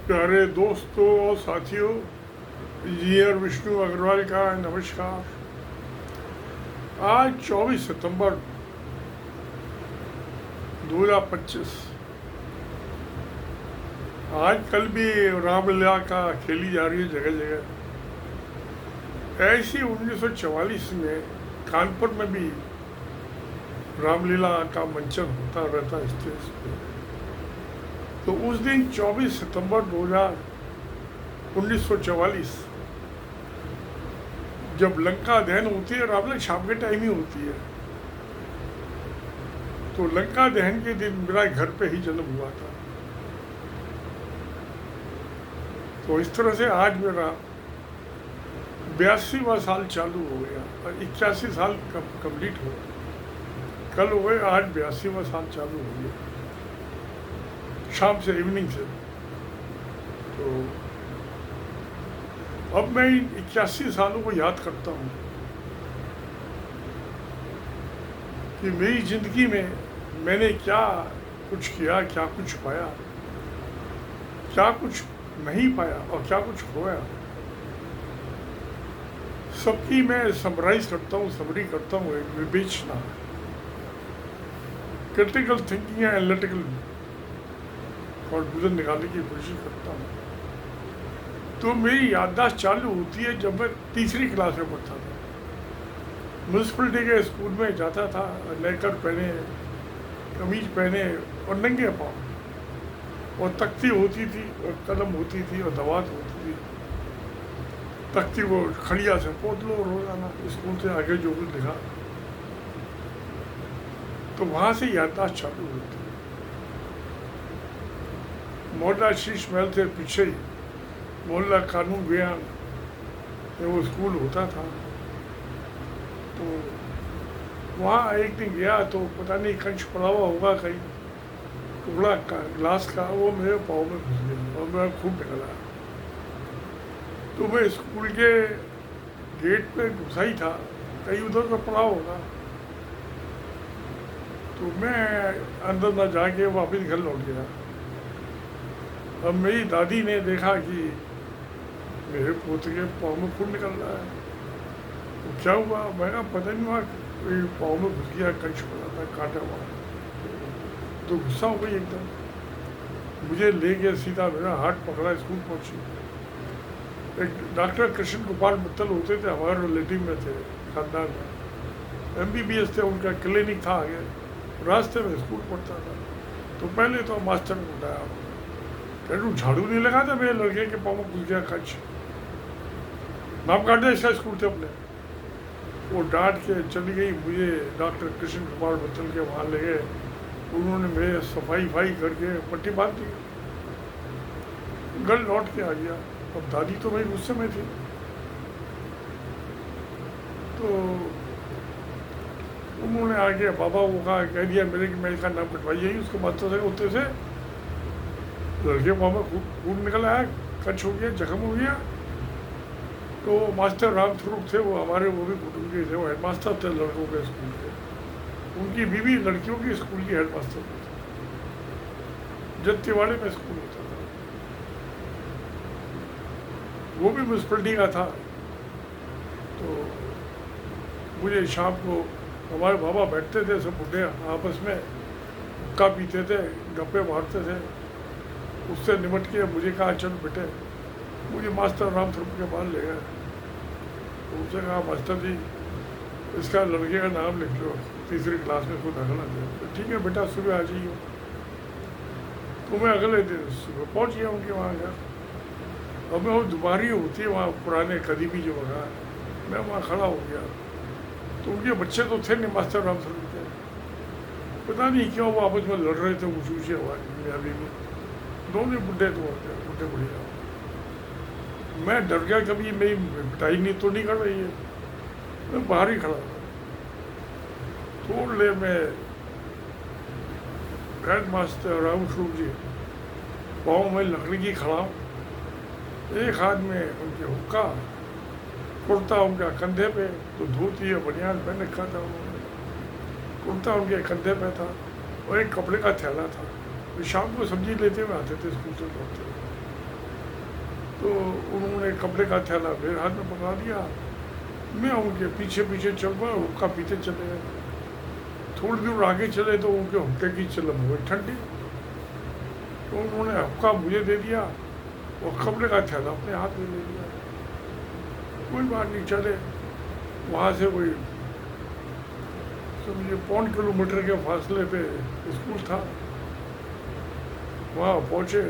प्यारे दोस्तों और साथियों, इंजीनियर विष्णु अग्रवाल का नमस्कार। आज 24 सितंबर 2025। आज कल भी रामलीला का खेली जा रही है जगह जगह। ऐसी 1944 में कानपुर में भी रामलीला का मंचन होता रहता है स्टेज पे। तो उस दिन 24 सितंबर 1944 जब लंका दहन होती है, रामलीला शाम के टाइम ही होती है, तो लंका दहन के दिन मेरा घर पे ही जन्म हुआ था। तो इस तरह से आज मेरा 82वां साल चालू हो गया और 81 साल कंप्लीट हो गया। कल हो गए, आज 82वां साल चालू हो गया, शाम से, इवनिंग से। तो अब मैं इन 81 सालों को याद करता हूँ कि मेरी जिंदगी में मैंने क्या कुछ किया, क्या कुछ पाया, क्या कुछ नहीं पाया और क्या कुछ खोया। सबकी मैं समराइज करता हूँ, समरी करता हूँ, एक विवेचना, क्रिटिकल थिंकिंग या एनालिटिकल कंक्लूजन निकालने की कोशिश करता हूँ। तो मेरी याददाश्त चालू होती है जब मैं तीसरी क्लास में पढ़ता था। म्यूनसिपलिटी के स्कूल में जाता था, नेकर पहने, कमीज पहने और नंगे पाँव, और तख्ती होती थी और कलम होती थी और दवात होती थी। तख्ती को खड़िया से पोत लो रोजाना, स्कूल से आगे जो कुछ लिखा। तो वहाँ से याददाश्त चालू होती है। मोहल्ला शीश महल से पीछे ही मोहल्ला कानून बयान में वो स्कूल होता था। तो वहाँ एक दिन गया तो पता नहीं कंच पड़ा हुआ होगा कहीं, टुकड़ा का ग्लास का, वो मेरे पाँव में घुस गया और मेरा खूब निकला। तो मैं स्कूल के गेट पे घुसा ही था, कहीं उधर का पड़ा होगा। तो मैं अंदर ना जाके वापस घर लौट गया। अब मेरी दादी ने देखा कि मेरे पोते के पाँव में खून निकल रहा है। तो क्या हुआ? मैं कहा पता नहीं हुआ, कोई पाँव में घुस गया, कंच पड़ा था, काटा हुआ। तो गुस्सा हो गई एकदम, मुझे ले गया सीधा, मेरा हाथ पकड़ा, स्कूल पहुंची। एक डॉक्टर कृष्ण गोपाल मित्तल होते थे, हमारे रिलेटिव में थे, खानदान में, MBBS थे, उनका क्लिनिक था आगे, रास्ते में स्कूल पढ़ता था। तो पहले तो मास्टर ने उठाया, कह तू झाड़ू नहीं लगा था मेरे लड़के के पाँव में घुस गया कंच, नाम काट दिया इसका स्कूल से अपने। वो डांट के चली गई। मुझे डॉक्टर कृष्ण कुमार बत्तल के वहाँ ले गए, उन्होंने मेरे सफाई करके पट्टी बांध दी, घर लौट के आ गया। अब दादी तो भाई गुस्से में थी। तो उन्होंने आगे बाबा को कहा, कह दिया मेरे कि मैं इसका नाम कटवाइए, उसको मास्टर से उत्ते से लड़के पाँव में खून निकल आया, कंच हो गया, जख्म हो गया। तो मास्टर राम स्वरूप थे, वो हमारे वो भी कुटुंबी थे, वो हेडमास्टर थे लड़कों के स्कूल के। उनकी बीवी लड़कियों की स्कूल की हेडमास्टर थी। जत्तीवाड़े में स्कूल होता था, वो भी म्यूनसिपलिटी का था। तो मुझे शाम को हमारे बाबा बैठते थे, सब बुढ़े आपस में हुक्का पीते थे, गप्पे मारते थे। उससे निमट के मुझे कहा चल बेटे, मुझे मास्टर राम स्वरूप के पास ले गए। तो उसने कहा मास्टर जी इसका लड़के का नाम लिख लो, तीसरी क्लास में, इसको दाखिला दे। तो ठीक है बेटा, सुबह आ जाइए। तो मैं अगले दिन सुबह पहुँच गया उनके वहाँ घर। अब मैं वो दुबारी होती है वहाँ, पुराने कदीमी जो वहाँ, मैं वहाँ खड़ा हो गया। तो उनके बच्चे तो थे नहीं मास्टर राम स्वरूप के, पता नहीं क्यों वो आपस में लड़ रहे थे ऊँची आवाज़ में। अभी भी दोनों बुढ़े तो होते, बुढ़े बुढ़िया। मैं डर गया, कभी मेरी पिटाई नहीं तो नहीं कर रही है। मैं बाहर ही खड़ा था। थोड़ी देर में हेड मास्टर राम स्वरूप जी पाँव में लकड़ी की खड़ा, एक हाथ में उनके हुक्का, कुर्ता उनका कंधे पे, तो धोती और बनियान पहन रखा था उन्होंने, कुर्ता उनके कंधे पे था और एक कपड़े का थैला था। तो शाम को सब्जी लेते हुए आते थे स्कूल से लौटते। तो उन्होंने कपड़े का थैला मेरे हाथ में पकड़ा दिया, मैं उनके पीछे पीछे चल पड़ा, हुक्का पीते चले गए। थोड़ी दूर आगे चले तो उनके हुक्के की चलम हो गई ठंडी, तो उन्होंने हुक्का मुझे दे दिया और कपड़े का थैला अपने हाथ में ले लिया। कोई बात नहीं, चले। वहाँ से कोई समझिए 1.5 किलोमीटर के फासले पे स्कूल था। वहाँ पहुँचे,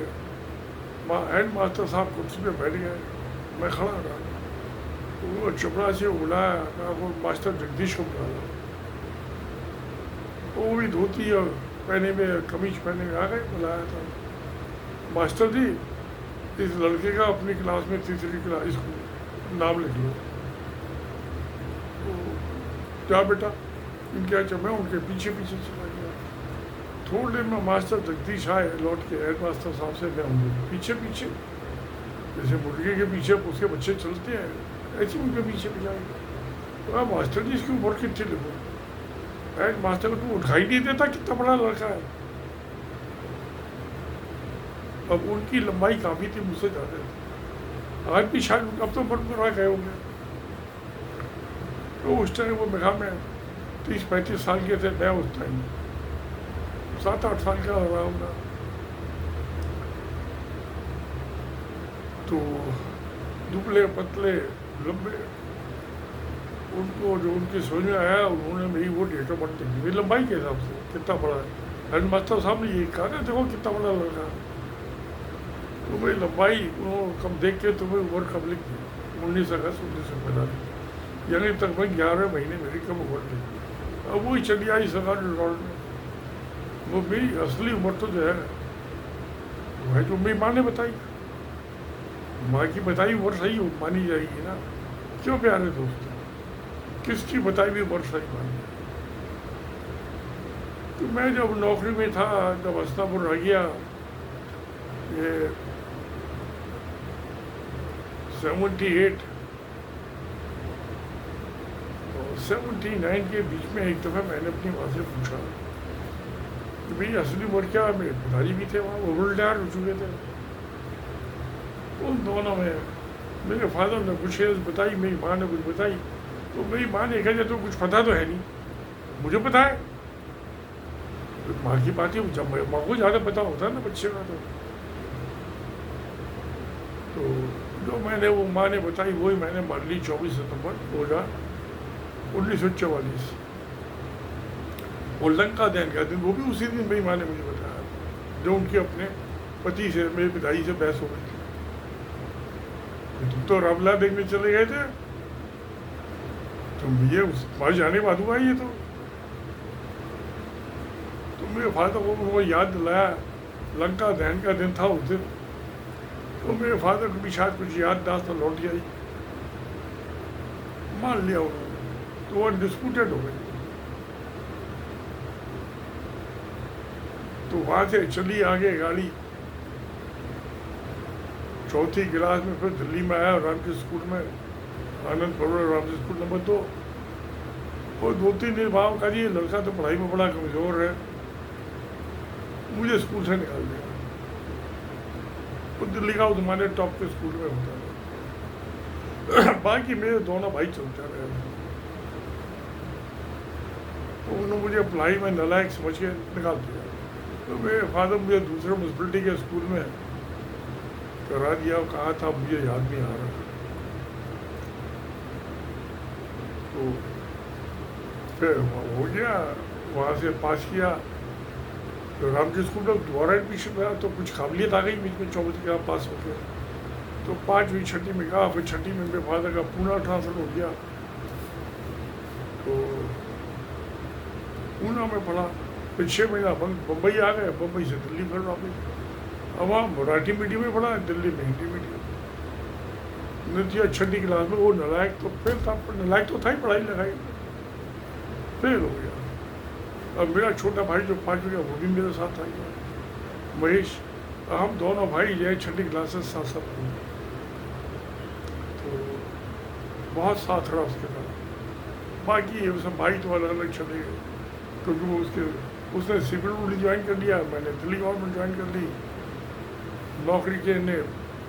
वहाँ हेड मास्टर साहब कुर्सी पे बैठ गए, मैं खड़ा रहा। तो वो चपड़ा से बुलाया, कहा वो मास्टर जगदीश को बुलाया। वो भी धोती और पहने में कमीज पहने में आ गए, बुलाया था। मास्टर जी, इस लड़के का अपनी क्लास में 3री क्लास स्कूल नाम लिख लो। तो क्या बेटा, इनके अच्छा, मैं उनके पीछे पीछे चला गया। थोड़ी देर में मास्टर जगदीश आए लौट के, हेड मास्टर साहब से मैं उनके पीछे पीछे, जैसे मुर्गे के पीछे उसके बच्चे चलते हैं, ऐसे उनके पीछे भी जाएंगे। तो मास्टर जी इसकी उम्र कितनी लिखो? हेड मास्टर को उठाई नहीं देता कितना बड़ा लड़का है। अब उनकी लंबाई काफ़ी थी, मुझसे ज़्यादा थी। आज भी शायद अब तो बड़ा गए होंगे। तो उस टाइम वो मेरा में 30-35 साल के थे, मैं उस टाइम 7-8 साल का हो रहा हूँगा। तो दुबले पतले लंबे, उनको जो उनकी समझ में आया, उन्होंने मेरी वो डेट ऑफ बर्थ देखी, मेरी लंबाई के हिसाब से कितना बड़ा है। हेड मास्टर साहब ने ये कहा ना, देखो कितना बड़ा लड़का। तो मेरी लंबाई उन्होंने कम देख के तुम्हें उम्र कम लिख दी, 19 अगस्त 1945, यानी तकरीबन 11 महीने मेरी कम उम्र लिखी। अब वही चली आई सरकारी दौड़ में। वो मेरी असली उम्र तो जो है वो है जो मेरी माँ ने बताई। माँ की बताई उम्र सही मानी जाएगी ना, क्यों प्यारे दोस्त, किसकी बताई हुई उम्र सही मानी। तो मैं जब नौकरी में था, जब हस्तापुर रह गया, ये 78 और 79 के बीच में एक दफ़ा मैंने अपनी माँ से पूछा कि भाई असली उम्र क्या है। मेरे पिताजी भी थे वहाँ, वो रिटायर हो चुके थे। उन दोनों में मेरे फादर ने कुछ बताई, मेरी माँ ने कुछ बताई। तो मेरी माँ ने कहा तो कुछ पता तो है नहीं, मुझे पता है। तो माँ की बात है, जब माँ को ज़्यादा पता होता है ना बच्चे का। तो जो मैंने वो माँ ने बताई वही मैंने मान ली। 24 सितंबर 1944 और लंका दहन का दिन, वो भी उसी दिन मेरी माँ ने मुझे बताया, जो उनके अपने पति से, मेरे पिताजी से बहस हो गई थी। तुम तो रामला देखने चले गए थे, तुम ये वहाँ जाने बाद हुआ ये तो। मेरे फादर को वो याद दिलाया, लंका दहन का दिन था उस दिन। तो मेरे फादर को भी शायद कुछ याददाश्त तो लौट आई, मान लिया उन्होंने। तो वो डिस्प्यूटेड हो गई। तो वहाँ से चली आगे गाड़ी, चौथी क्लास में फिर दिल्ली में आया, रामकृष्ण स्कूल में, आनंद परोड़ रामकृष्ण स्कूल नंबर 2। और 2-3 दिन वहाँ का ये लड़का तो पढ़ाई में बड़ा कमज़ोर है, मुझे स्कूल से निकाल दिया। तो दिल्ली का उस जमाने टॉप के स्कूल में होता था। बाकी मेरे दोनों भाई चलते रहे। तो उन्होंने मुझे पढ़ाई में नालायक समझ के निकाल दिया। तो मेरे फादर मुझे दूसरे म्यूनसिपलिटी के स्कूल में करा दिया, कहा था मुझे याद नहीं आ रहा। तो फिर हो गया, वहाँ से पास किया। तो रामकृष्ण स्कूल में दोबारा एडमिशन हुआ, तो कुछ काबिलियत आ गई बीच में, 24 के पास हो गया। तो 5वीं 6ठी में कहा, फिर 6ठी में मेरे फादर का पूना ट्रांसफर हो गया। तो पूना में पढ़ा, फिर 6 महीना बम्बई आ गए, बम्बई से दिल्ली फिर वापस। अब वहाँ मराठी मीडियम में पढ़ा, दिल्ली में हिंदी मीडियम। नतीजा 6ठी क्लास में वो नालायक तो फेल था, नालायक तो था ही, पढ़ाई लगाई फेल हो गया। अब मेरा छोटा भाई जो 5वीं का, वो भी मेरे साथ आ गया, महेश। हम दोनों भाई जो है 6ठी क्लास से साथ साथ पढ़े। तो बहुत साथ रहा उसके साथ। बाकी ये सब भाई तो अलग अलग चले गए, क्योंकि वो उसने सिविल ज्वाइन कर लिया, मैंने दिल्ली गवर्नमेंट ज्वाइन कर ली। नौकरी के ने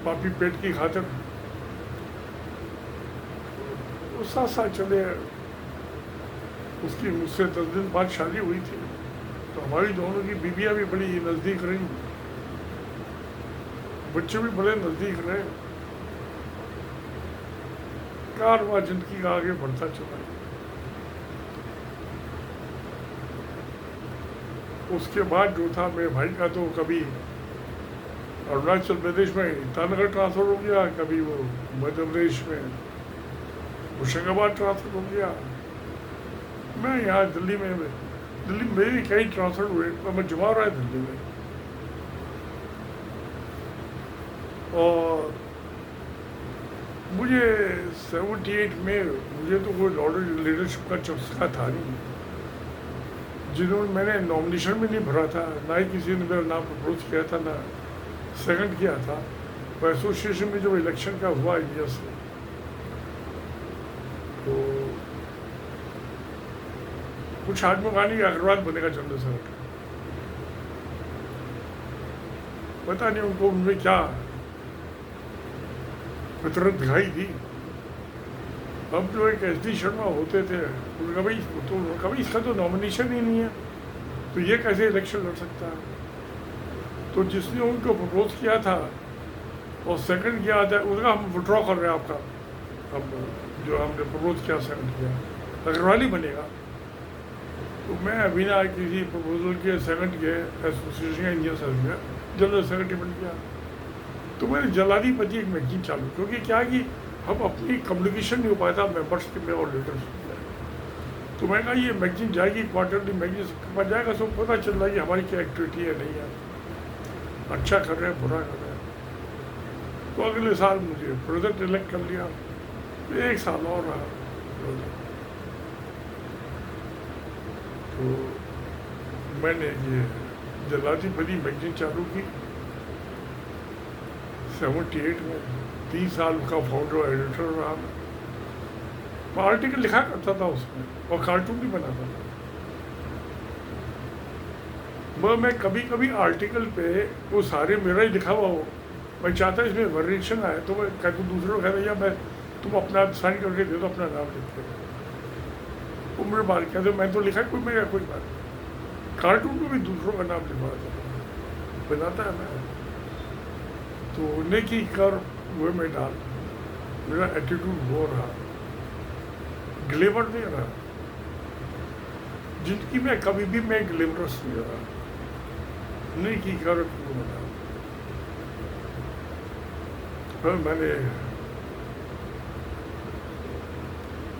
पापी पेट की खातिर वो साथ साथ चले। उसकी मुझसे 10 दिन बाद शादी हुई थी, तो हमारी दोनों की बीबियाँ भी बड़ी नज़दीक रही, बच्चे भी बड़े नज़दीक रहे। कारवां जिंदगी का आगे बढ़ता चला। उसके बाद जो था मेरे भाई का, तो कभी अरुणाचल प्रदेश में ईटानगर ट्रांसफ़र हो गया, कभी वो मध्य प्रदेश में होशंगाबाद ट्रांसफ़र हो गया। मैं यहाँ दिल्ली में भी कई ट्रांसफ़र हुए, तो मैं जमा रहा है दिल्ली में। और मुझे 78 में मुझे तो कोई लीडरशिप का चस्का था नहीं, जिन्होंने मैंने नॉमिनेशन भी नहीं भरा था, ना ही किसी ने मेरा नाम प्रपोज किया था, ना सेकंड किया था। वो एसोसिएशन में जो इलेक्शन का हुआ इंडिया से, तो कुछ आदमी कहानी अग्रवाल बनेगा जनरल सेक्रेटरी, पता नहीं उनको उनमें क्या फितरत दिखाई थी। अब जो एक SD शर्मा होते थे, उनका भाई इसका तो नॉमिनेशन ही नहीं है, तो ये कैसे इलेक्शन लड़ सकता है। तो जिसने उनको प्रपोज किया था और सेकंड किया था, उसका हम विड्रॉ कर रहे हैं आपका, अब जो हमने प्रपोज किया सेकंड किया, अग्रवाल ही बनेगा। तो मैं बिना किसी प्रपोजल के सेकंड के association Indian service general secretary बन गया। तो मैंने जलाधिपति एक मैगजीन चालू, क्योंकि क्या कि हम अपनी कम्युनिकेशन नहीं हो पाया था मेंबर्स के में और लीडर्स में। तो मैंने कहा ये मैगजीन जाएगी, क्वार्टरली मैगजीन सबके पास जाएगा, सब पता चल रहा है कि हमारी क्या एक्टिविटी है, नहीं है, अच्छा कर रहे हैं, बुरा कर रहे हैं। तो अगले साल मुझे प्रोजेक्ट इलेक्ट कर लिया, 1 साल और रहा। तो मैंने ये जलाधिपति मैगजीन चालू की 78 में, 30 साल का फाउंडर और एडिटर रहा मैं आर्टिकल लिखा करता था उसमें और कार्टून भी बनाता था। मैं कभी कभी आर्टिकल पे वो सारे मेरा ही लिखा हुआ हो, मैं चाहता इसमें वेरिएशन आए, तो मैं कहता दूसरों को कहता या मैं तुम अपना साइन करके दे दो, अपना नाम लिख के। वो मेरे बात कहते मैं तो लिखा कोई मेरा कोई बात, कार्टून में भी दूसरों का नाम लिखवाता था, बनाता है मैं। तो नेकी कर वो में डाल, मेरा एटीट्यूड वो रहा, ग्लेमर नहीं रहा जिंदगी में, कभी भी मैं ग्लेमरस नहीं रहा, नेकी कर वो में डाल। फिर मैंने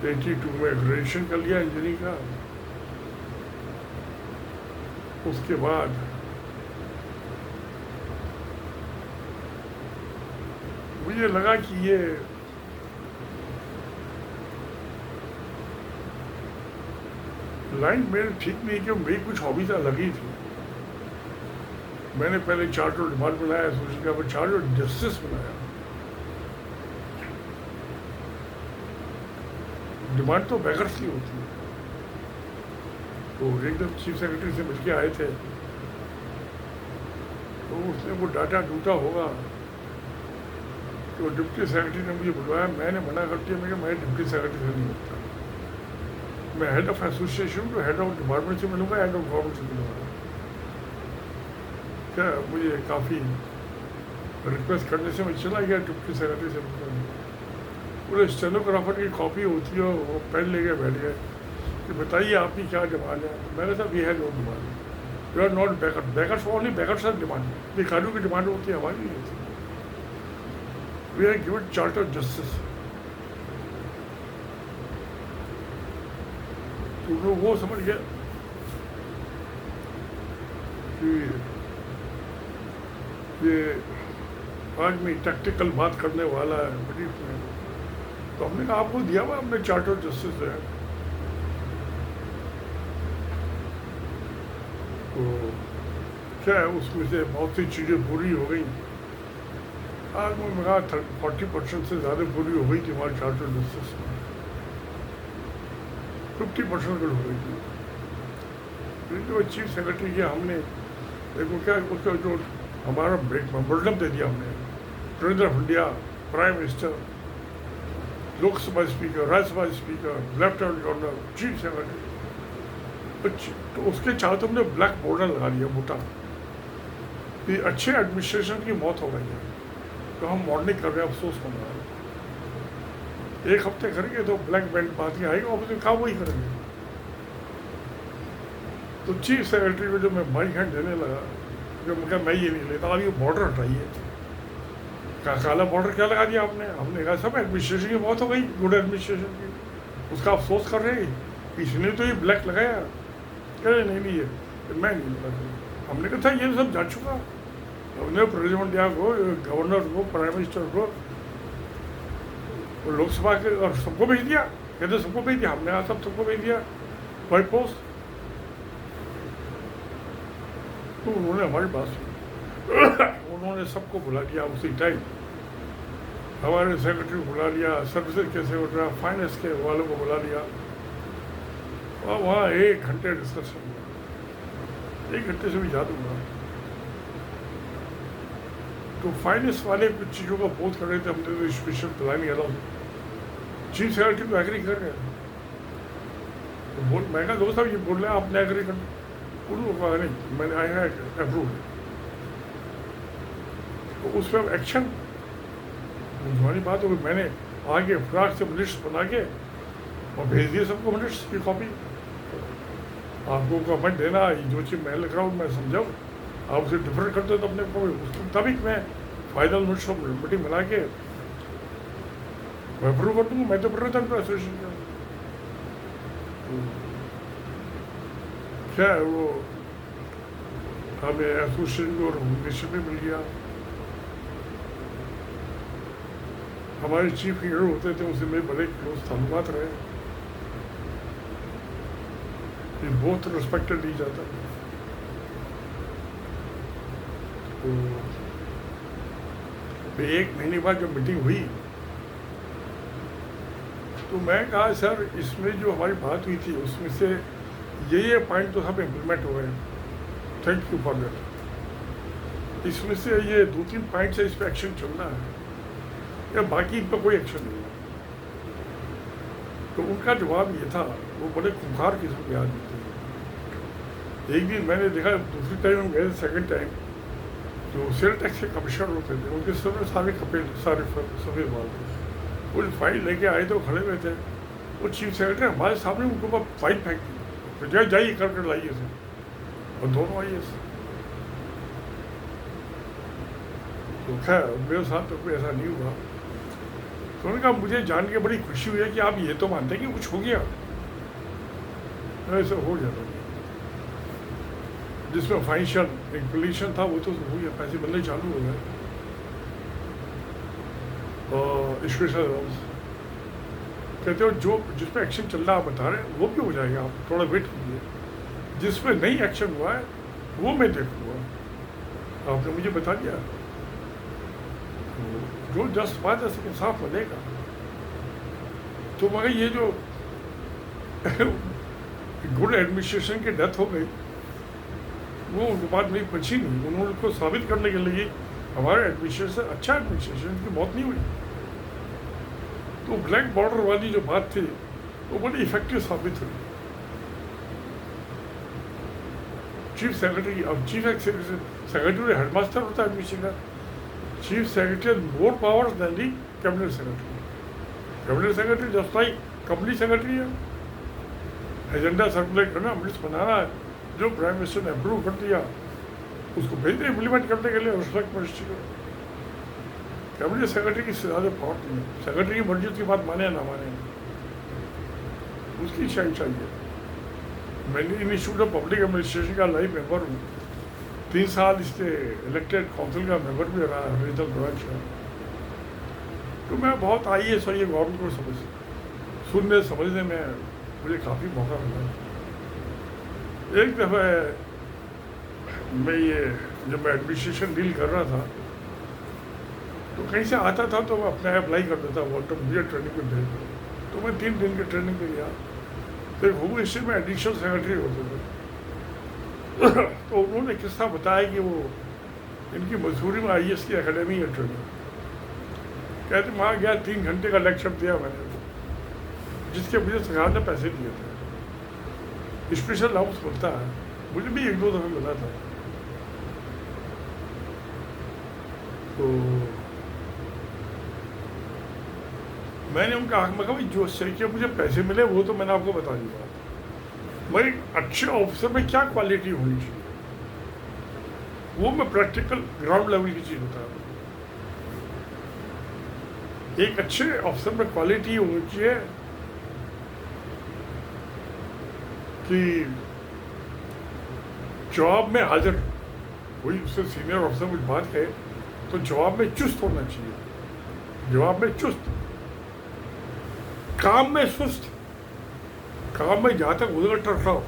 82 में ग्रेजुएशन कर लिया इंजीनियरिंग का। उसके बाद मुझे लगा कि ये लाइन मेरे ठीक नहीं, कि मेरी कुछ हॉबीज लगी थी। मैंने पहले चार्टर डिमांड बनाया, सोचने का फिर चार्टर जस्टिस बनाया। डिमांड तो बैकर्स की होती है। तो एकदम चीफ सेक्रेटरी से मिलके आए थे, तो उसने वो डाटा ढूंढा होगा, तो डिप्टी सेक्रेटरी ने मुझे बुलवाया। मैंने मना कर दिया, मैं डिप्टी सेक्रेटरी से नहीं होता, मैं हेड ऑफ एसोसिएशन तो हेड ऑफ डिपार्टमेंट से मिलूंगा, हेड ऑफ गवर्नमेंट से मिलूंगा। क्या मुझे काफ़ी रिक्वेस्ट करने से मैं चला गया डिप्टी सेक्रेटरी से मिलने। पूरे स्टेनोग्राफर की कॉपी होती है, वो पेन ले गए, बैठ गए कि बताइए आपकी क्या डिमांड है। मैंने साहब ये है no demand, you are not backer, backers only backers are demand, भिखारियों की डिमांड होती है, हमारी नहीं होती। We are given charter justice. तो वो समझ गया कि ये आदमी टैक्टिकल बात करने वाला है ब्रीफ में। तो हमने कहा आपको दिया हुआ हमने चार्टर जस्टिस है। तो क्या है उसमें से बहुत सी चीज़ें पूरी हो गई। आज मैं कहा 40% से ज़्यादा पूरी हो गई थी हमारे चार्टर जस्टिस में, 50% हो गई थी। तो चीफ सेक्रेटरी किया हमने, देखो क्या उसका जो हमारा मेमोरेंडम दे दिया हमने president of India, prime minister, Lok Sabha speaker, Rajya Sabha speaker, lieutenant governor, chief secretary, तो उसके चारों हमने ब्लैक बॉर्डर लगा दिया मोटा कि अच्छे एडमिनिस्ट्रेशन की मौत हो गई है, तो हम मॉर्निंग कर रहे हैं, अफसोस हो रहा है। एक हफ्ते करेंगे तो ब्लैक बेल्ट बात ही आएगा, वापस काम वही करेंगे। तो चीफ सेक्रेटरी को जब मैं बाई हैंड देने लगा, जब मैं कहा मैं ये नहीं लेता, अब ये बॉर्डर हटाइए, काला बॉर्डर क्या लगा दिया आपने? हमने कहा सब एडमिनिस्ट्रेशन की मौत हो गई, गुड एडमिनिस्ट्रेशन की, उसका अफसोस कर रहे हैं, इसने तो ये ब्लैक लगाया। कह रहे नहीं नहीं ये मैं नहीं लगा। हमने कहा था ये सब जा चुका। हमने प्रेसिडेंट इंडिया को, गवर्नर को, प्राइम मिनिस्टर को, लोकसभा के और सबको भेज दिया, कहते सबको भेज दिया, हमने सब सबको भेज दिया बाई पोस्ट। तो उन्होंने हमारी बात सुनी, उन्होंने सबको बुला लिया उसी टाइम, हमारे सेक्रेटरी को बुला लिया, सर्विसेज के सेक्रेटरी, फाइनेंस के वालों को बुला लिया, और वहाँ 1 घंटे डिस्कशन हुआ, 1 घंटे से भी ज़्यादा हुआ। तो फाइनेंस वाले कुछ चीज़ों का बोध कर रहे थे, हमने तो special planning allow, chief secretary तो एग्री कर रहे हैं, तो बोल मैं कहा दोस्त साहब ये बोल रहे हैं आपने एग्री कर, उन्होंने कहा नहीं मैंने आया है अप्रूव। तो उस पर एक्शन हमारी बात हो गई, मैंने आगे फ्राक से मिनट्स बना के और भेज दिए सबको मिनट्स की कॉपी। आपको कमेंट देना, जो चीज़ मैं लिख रहा हूँ मैं समझाऊँ, आप उसे डिफर करते तो अपने को उसके मुताबिक मैं फाइनल मिनट्स ऑफ मीटिंग बना के मैं अप्रूव कर दूँगा। मैं तो प्रेसिडेंट हूँ एसोसिएशन का। क्या है वो, हमें एसोसिएशन को रिकॉग्निशन भी मिल गया। हमारे चीफ हीरो होते थे, उनसे मेरे बड़े क्लोज ताल्लुकात रहे, ये बहुत रिस्पेक्टेड दी जाता। तो 1 महीने बाद जब मीटिंग हुई तो मैं कहा सर इसमें जो हमारी बात हुई थी उसमें से ये पॉइंट तो सब इम्प्लीमेंट हो गए, थैंक यू फॉर दैट। इसमें से ये 2-3 पॉइंट से इस पर एक्शन चलना है या बाकी इन पर कोई एक्शन नहीं है। तो उनका जवाब ये था, वो बड़े खुंखार किस्म के आदमी थे। एक दिन मैंने देखा, दूसरी टाइम हम गए, सेकेंड टाइम जो सेल टैक्स के कमिश्नर होते थे उनके सामने सारे सफ़ेद बाल थे, वो फाइल लेके आए तो खड़े हुए थे। वो चीफ सेक्रेटरी हमारे सामने उनके ऊपर फाइल फेंक दी, तो जाइए कर लाइए थे, और दोनों आइए। तो खैर मेरे साथ तो कोई ऐसा नहीं हुआ। तो उन्होंने कहा मुझे जान के बड़ी खुशी हुई है कि आप ये तो मानते हैं कि कुछ हो गया। ऐसा हो जाता है, जिसमें फाइनेंशियल इंक्लूशन था वो तो हो गया, पैसे बनने चालू हो गए। और स्पेशल कहते हो जो जिस पर एक्शन चल रहा है आप बता रहे हैं वो भी हो जाएगा, आप थोड़ा वेट कीजिए। जिस पर नहीं एक्शन हुआ है वो मैं देखूँगा, आपने मुझे बता दिया। जो जस्ट बात है उसके साफ बनेगा। तो मगर ये जो गुड एडमिनिस्ट्रेशन की डेथ हो गई वो उनके बाद मेरी बची नहीं। उन्होंने उसको साबित करने के लिए हमारे एडमिनिस्ट्रेशन अच्छा एडमिनिस्ट्रेशन की मौत नहीं हुई। तो ब्लैक बॉर्डर वाली जो बात थी वो बड़ी इफेक्टिव साबित हुई। चीफ सेक्रेटरी, अब चीफ सेक्रेटरी हेडमास्टर होता है एडमिनिस्ट्रेशन का, chief secretary more powers than the cabinet secretary. Cabinet secretary just like company secretary है। एजेंडा सर्कुलेट करना, मिनट्स बनाना है, जो प्राइम मिनिस्टर ने अप्रूव कर दिया उसको भेज दे इम्प्लीमेंट करने के लिए रिस्पेक्ट मिनिस्ट्री को। कैबिनेट सेक्रेटरी की ज़्यादा पावर नहीं है, सेक्रेटरी की मर्जी की बात माने ना माने, उसकी इच्छा चाहिए। मैं इंस्टीट्यूट ऑफ पब्लिक एडमिनिस्ट्रेशन का लाइव मेंबर हूँ, 3 साल इसके इलेक्टेड काउंसिल का मेंबर भी रहा है रीजनल ब्रांच का। तो मैं बहुत IAS और ये गवर्नमेंट को सुनने समझने में मुझे काफ़ी मौका मिला। एक दफ़ा मैं ये जब मैं एडमिनिस्ट्रेशन डील कर रहा था तो कहीं से आता था तो मैं अपने अप्लाई कर देता, वो मुझे ट्रेनिंग में भेज दो। तो मैं 3 दिन की ट्रेनिंग पे गया, फिर हुबू स्टेट में एडिशनल सेक्रेटरी होते थे। तो उन्होंने किस्सा बताया कि वो इनकी मसूरी में IAS की अकेडमी है ट्रेनिंग, कहते वहाँ गया 3 घंटे का लेक्चर दिया मैंने, जिसके मुझे सरकार ने पैसे दिए थे। स्पेशल अलाउंस मिलता है, मुझे भी 1-2 दफ़े मिला था। तो मैंने उनका हक में कहा भाई जो चाहिए मुझे पैसे मिले वो तो मैंने आपको बता दी बात, मगर अच्छे ऑफिसर में क्या क्वालिटी होनी चाहिए वो मैं प्रैक्टिकल ग्राउंड लेवल की चीज़ बता रहा हूँ। एक अच्छे ऑफिसर में क्वालिटी होनी चाहिए कि जवाब में हाजिर, कोई उससे सीनियर ऑफिसर कुछ बात कहे तो जवाब में चुस्त होना चाहिए, जवाब में चुस्त, काम में सुस्त, काम में जहाँ तक उधर टकराओ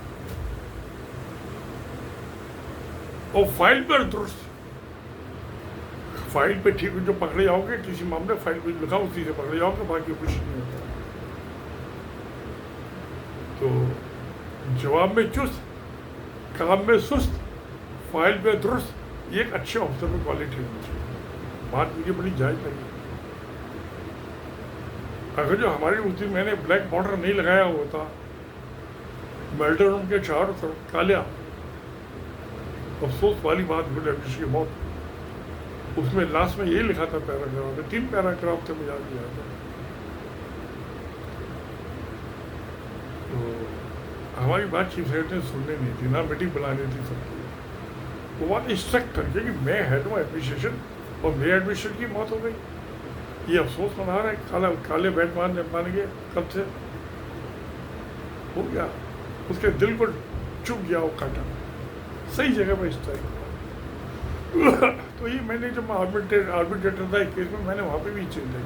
और फाइल पर दुरुस्त, फाइल पे ठीक जो पकड़े जाओगे किसी मामले फाइल पे लिखा उसी से पकड़े जाओगे, बाकी कुछ नहीं होता। तो जवाब में चुस्त, काम में सुस्त, फाइल पे दुरुस्त, ये एक अच्छे ऑफिसर में क्वालिटी होनी चाहिए। बात मुझे बड़ी जायज़ लगी। अगर जो हमारी उसी मैंने ब्लैक बॉर्डर नहीं लगाया होता, मेल्टर रूम के चारों तरफ कालिया, अफसोस वाली बात बोले किसी की मौत, उसमें लास्ट में यही लिखा था पैराग्राफ में, 3 पैराग्राफ थे मुझे याद नहीं आता। तो हमारी बात चीफ सेक्रेटरी ने सुननी नहीं थी, ना मीटिंग बुलानी थी सबकी। वो बात इंस्ट्रक्ट करके कि मैं हेड हूँ एडमिनिस्ट्रेशन और मेरे एडमिनिस्ट्रेशन की मौत हो गई, ये अफसोस मना रहा है, काले बैट मान गए कब से हो गया, उसके दिल को चुभ गया वो काटा, सही जगह पर स्ट्राइक हुआ। तो ये मैंने जब आर्बिट्रेटर था एक केस में, मैंने वहाँ पे भी चेंज किया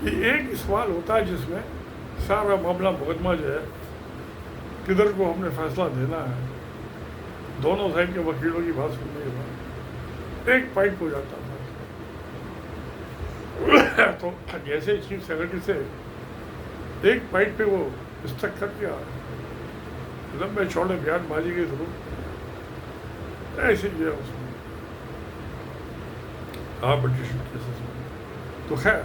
कि एक सवाल होता है जिसमें सारा मामला मुकदमा जो है किधर को हमने फैसला देना है, दोनों साइड के वकीलों की बात सुनने के बाद एक पॉइंट हो जाता था। तो जैसे चीफ सेक्रेटरी से एक पॉइंट पे वो स्टक कर गया, लंबे चौड़े बयान बाजी के थ्रू ऐसे ही है उसमें आर्बिट्रेशन केसेस में। तो खैर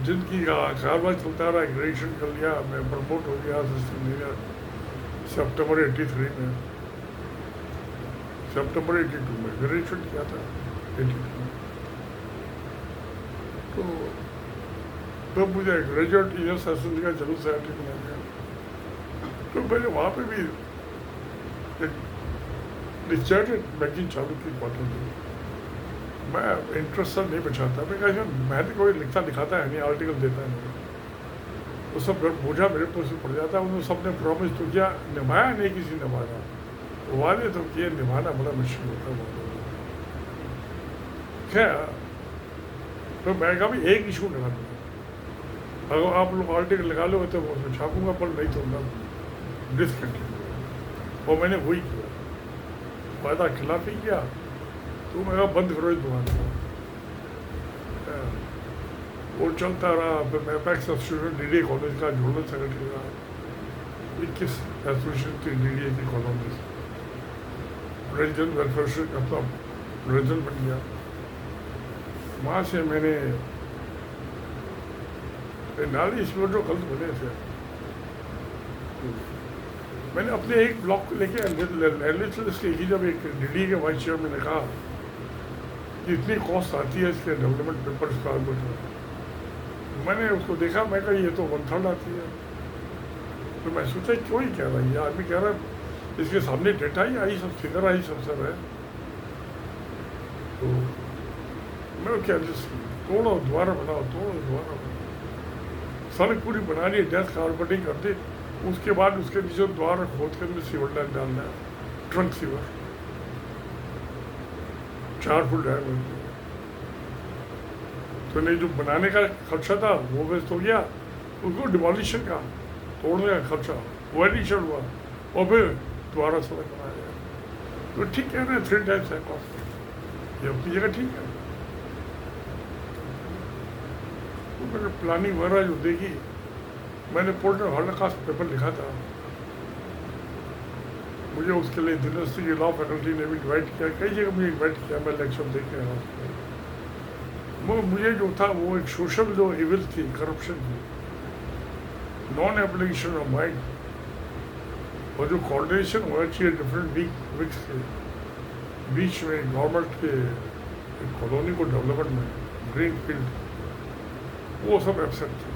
जिनकी कार्रवाई चलता रहा, ग्रेजुएशन कर लिया, मैं प्रमोट हो गया असिस्टेंट इंजीनियर सितंबर 83 में, सितंबर 82 में ग्रेजुएशन किया था 82 में। तो तब मुझे ग्रेजुएट इंजीनियर असिस्टेंट का जरूर सर्टिफिकेट मिल गया। तो मैंने वहाँ पे भी एक डिस्चार्टेड बैंकिंग चालू की क्वार्टर में। मैं इंटरेस्ट नहीं बचाता, मैं कहा मैं तो कोई लिखता दिखाता है नहीं, आर्टिकल देता है नहीं, वो सब बोझा मेरे पर से पड़ जाता है। उन्होंने सबने प्रॉमिस तो किया, निभाया नहीं किसी ने निभाया, वादे तो किए, निभाना बड़ा मुश्किल होता है। खैर तो मैं कहा भाई एक इशू लगा दूँगा, अगर आप लोग आर्टिकल लगा लो तो उसमें छापूंगा, पर नहीं तो मैं डिसकंटिन्यू, और मैंने वही किया, वादा खिलाफ ही किया। तो मैं कहा बंद करो इस दुकान को, वो चलता रहा। फिर मैं पैक्स स्टूडेंट DDA कॉलेज का जनरल सेक्रेटरी रहा, 21 एसोसिएशन थी DDA की कॉलोनीज, रेजिडेंट वेलफेयर अपना रेजिडेंट बन गया। वहाँ से मैंने नाली इसमें जो गलत बने थे, मैंने अपने एक ब्लॉक को लेके लेजिस्लेचर जब एक DDA के वाइस चेयरमैन ने कहा कि इतनी कॉस्ट आती है इसके डेवलपमेंट पेपर स्क्वायर फुट में, मैंने उसको देखा, मैं कहा ये तो 1/3 आती है। तो मैं सोचा क्यों ही कह रहा है ये आदमी, कह रहा है इसके सामने डेटा ही आई, सब फिगर आई, सब है। तो मैं क्या तोड़ो दोबारा बनाओ, तोड़ो दोबारा बनाओ, सड़क पूरी बनानी है, डेथ कार्पेटिंग कर दी, उसके बाद उसके नीचे द्वार खोद कर सीवर लाइन डालना है, ट्रंक सीवर 4 फुट डायमीटर। तो नहीं जो बनाने का खर्चा था वो वेस्ट हो गया, उसको डिमोलिशन का तोड़ने का खर्चा वो एडिशन हुआ, और फिर दोबारा सड़क बनाया गया। तो ठीक है ना, 3 टाइम्स है कॉस्ट, ये अपनी जगह ठीक है। तो मैंने प्लानिंग वगैरह जो देखी, मैंने पोर्टल हॉलोकॉस्ट पेपर लिखा था, मुझे उसके लिए यूनिवर्सिटी की लॉ फैकल्टी ने भी इन्वाइट किया, कई जगह मुझे इन्वाइट किया, मैं लेक्चर दे के आया। मगर मुझे जो था वो एक सोशल जो इविल थी, करप्शन थी, नॉन एप्लीकेशन ऑफ माइंड, और जो कोऑर्डिनेशन होना चाहिए डिफरेंट विक्स के बीच में गवर्नमेंट के कॉलोनी को डेवलपमेंट में, ग्रीन फील्ड, वो सब एब्सेंट थे।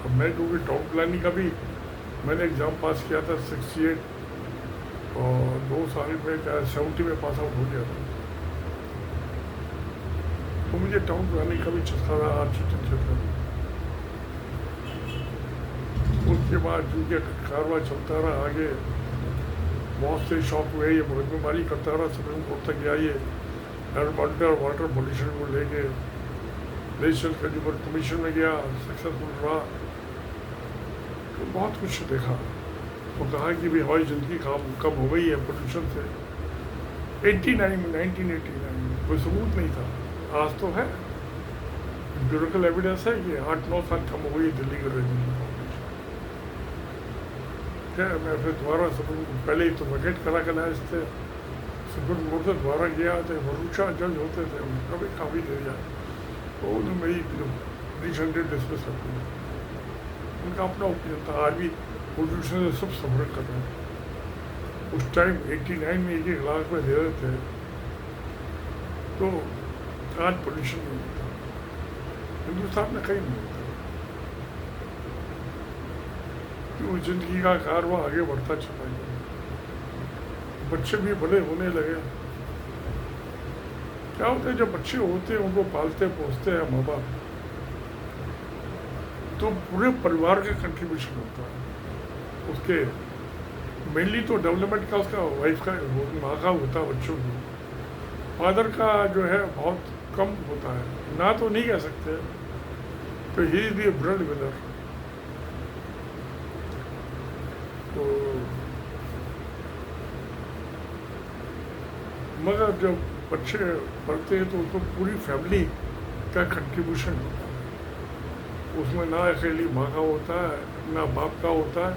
अब मैं क्योंकि टाउन प्लानिंग का भी मैंने एग्ज़ाम पास किया था 68, और 2 साल में क्या 70 में पास आउट हो गया था, तो मुझे टाउन प्लानिंग का भी चस्का रहा, आर्किटेक्चर का। उसके बाद चूँकि कारवा चलता रहा आगे, बहुत से शौक हुए, ये मुकदमेबाजी करता रहा, सुप्रीम कोर्ट तक गया ये वाटर पोल्यूशन को लेके, नेशनल कंज्यूमर कमीशन में गया, सक्सेसफुल रहा, तो बहुत कुछ देखा। तो कहा कि भी हमारी ज़िंदगी कम हो गई है पोल्यूशन से। 1989 में कोई सबूत नहीं था, आज तो है, ब्यूरोक्रेटिकल एविडेंस है कि 8-9 साल कम हो गई दिल्ली के रेजिडेंट। क्या मैं फिर दोबारा सुप्रीम, पहले ही तो वकेट करा के लाए थे, सुप्रीम कोर्ट से दोबारा गया, तो भरूचा जज होते थे, उनका भी काफ़ी दे दिया, तो उन्होंने मेरी डिसमेंट डिसमिस कर दिया। उनका अपना ओपिनियन था, आज भी पोल्यूशन से सब सफर कर रहे हैं। उस टाइम 89 में एक लाख में दे रहे थे, तो आज पोल्यूशन नहीं होता हिंदुस्तान में, कहीं नहीं होता, क्यों जिंदगी का कारवां आगे बढ़ता चला गया, बच्चे भी बड़े होने लगे। क्या होता है, जब बच्चे होते हैं उनको पालते पोसते हैं माँ बाप, तो पूरे परिवार का कंट्रीब्यूशन होता है उसके, मेनली तो डेवलपमेंट का उसका वाइफ का, माँ का होता है, बच्चों की, फादर का जो है बहुत कम होता है, ना तो नहीं कह सकते, तो he is the bread winner. तो मगर जब बच्चे पढ़ते हैं तो उसको पूरी फैमिली का कंट्रीब्यूशन होता है, उसमें ना अकेली माँ का होता है, ना बाप का होता है।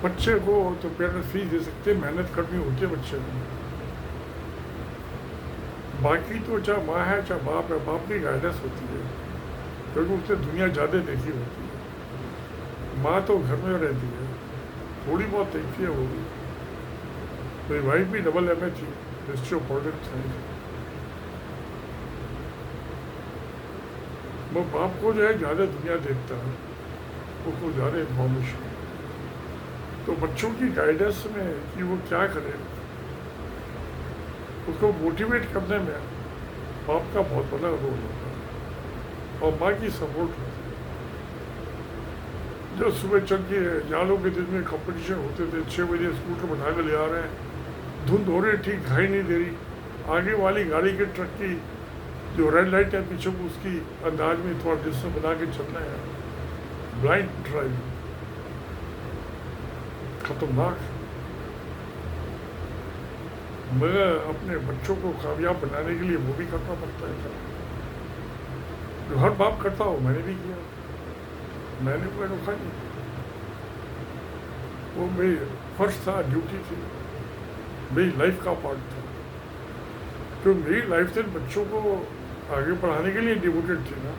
बच्चे को तो पेरेंट्स फीस दे सकते हैं, मेहनत करनी होती है बच्चे को, बाकी तो चाहे माँ है चाहे बाप है, बाप की गाइडेंस होती है, क्योंकि उसने दुनिया ज़्यादा देखी होती है। माँ तो घर में रहती है, थोड़ी बहुत देखती है वो भी। मेरी वाइफ भी डबल MA थी, हिस्ट्री ऑफ पॉलिटिक्स साइंस। वो बाप को जो है ज़्यादा दुनिया देखता है, उसको ज़्यादा इन्फॉर्मेशन, तो बच्चों की गाइडेंस में कि वो क्या करे, उसको मोटिवेट करने में बाप का बहुत बड़ा रोल होता है, और माँ की सपोर्ट होती है। जो सुबह चल के जालों के दिन में कंपटीशन होते थे, 6 बजे स्कूटर बना कर ले आ रहे हैं, धुंध हो रही, ठीक दिखाई नहीं दे रही, आगे वाली गाड़ी के ट्रक की जो रेड लाइट है पीछे को, उसकी अंदाज में थोड़ा डिस्टेंस बना के चलना है, ब्लाइंड ड्राइविंग खतरनाक। मगर अपने बच्चों को कामयाब बनाने के लिए वो भी करना पड़ता है, जो हर बाप करता हो, मैंने भी किया, मैंने कोई रोका नहीं, वो मेरी फर्ज था, ड्यूटी थी, मेरी लाइफ का पार्ट था, तो मेरी लाइफ स्टाइल बच्चों को आगे पढ़ाने के लिए डिवोटेड थी ना।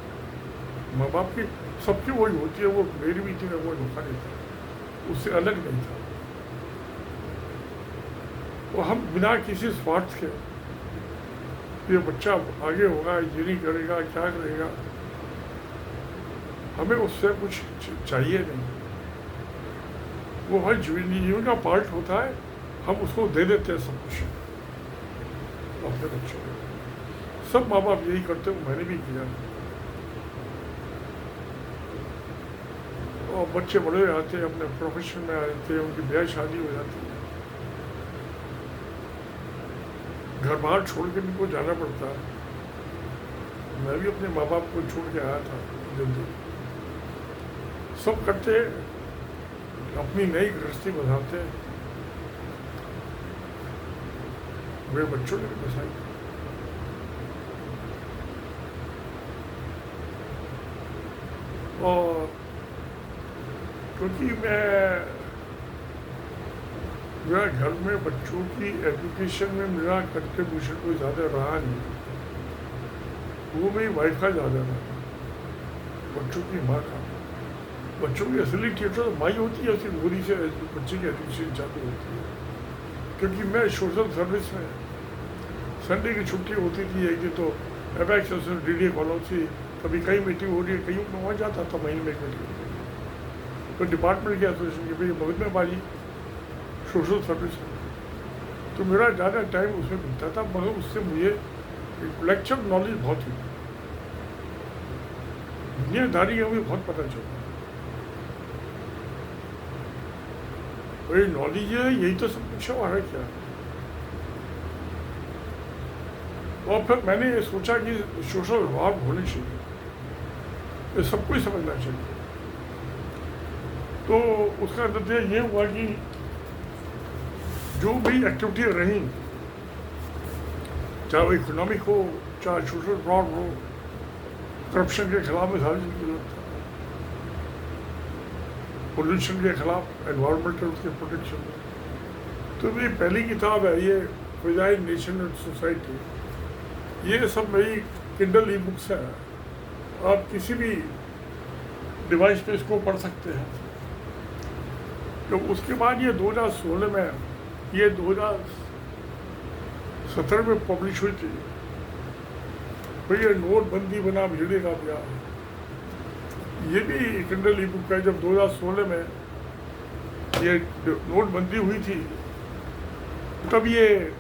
माँ बाप की सबकी वही होती है, वो मेरी भी थी, वो रोका नहीं था, उससे अलग नहीं था। वो हम बिना किसी स्वार्थ के, ये बच्चा आगे होगा, इंजीनियरिंग करेगा, क्या करेगा, हमें उससे कुछ चाहिए नहीं, वो हर जीवन का पार्ट होता है, हम उसको दे देते हैं सब कुछ अपने बच्चों को। सब माँ बाप यही करते हो, मैंने भी किया। और बच्चे बड़े हो जाते हैं, अपने प्रोफेशन में आ जाते हैं, उनकी ब्याह शादी हो जाती है, घर बार छोड़ के उनको जाना पड़ता है। मैं भी अपने माँ बाप को छोड़ के आया था जल्दी। सब करते अपनी नई गृहस्थी बनाते, वे बच्चों ने भी बसाई। और क्योंकि मेरा घर में बच्चों की एजुकेशन में मेरा कंट्रीब्यूशन कोई ज़्यादा रहा नहीं, वो मेरी वाइफ का ज़्यादा था, बच्चों की माँ का। बच्चों की असली टीचर तो माँ ही होती है, उसकी गोदी से बच्चे की एजुकेशन चालू होती है। क्योंकि मैं सोशल सर्विस में संडे की छुट्टी होती थी एक दिन, तो एबैक्स DDA कॉलों से कभी कहीं मीटिंग हो रही है, कहीं मैं वहाँ जाता था, महीने में एक मीटिंग होती थी। तो डिपार्टमेंट की एसोसिएशन की भाई मगज में बाजी सोशल सर्विस में, तो मेरा ज़्यादा टाइम उसमें बीतता था, मगर उससे मुझे इंटेलेक्चुअल नॉलेज बहुत हुई, दुनियादारी का भी बहुत पता चला। और ये नॉलेज है, यही तो सब कुछ है, और है क्या। और फिर मैंने ये सोचा कि सोशल व्यवहार होने चाहिए, ये सबको ही समझना चाहिए। तो उसका नतीजा ये हुआ कि जो भी एक्टिविटी रही, चाहे वो इकोनॉमिक हो, चाहे सोशल फ्रॉड हो, करप्शन के खिलाफ में सारी जरूरत था, पोल्यूशन के खिलाफ, एनवायरमेंटल उसके प्रोटेक्शन में। तो मेरी पहली किताब है ये, फ्रेजाइल नेशन एंड सोसाइटी। ये सब मेरी किंडल ई बुक्स है, आप किसी भी डिवाइस पे इसको पढ़ सकते हैं। तो उसके बाद ये 2016 में, ये 2017 में पब्लिश हुई थी। फिर ये नोटबंदी बना भिड़े का ब्याह, ये भी किंडल ई बुक है। जब 2016 में ये नोटबंदी हुई थी, तब ये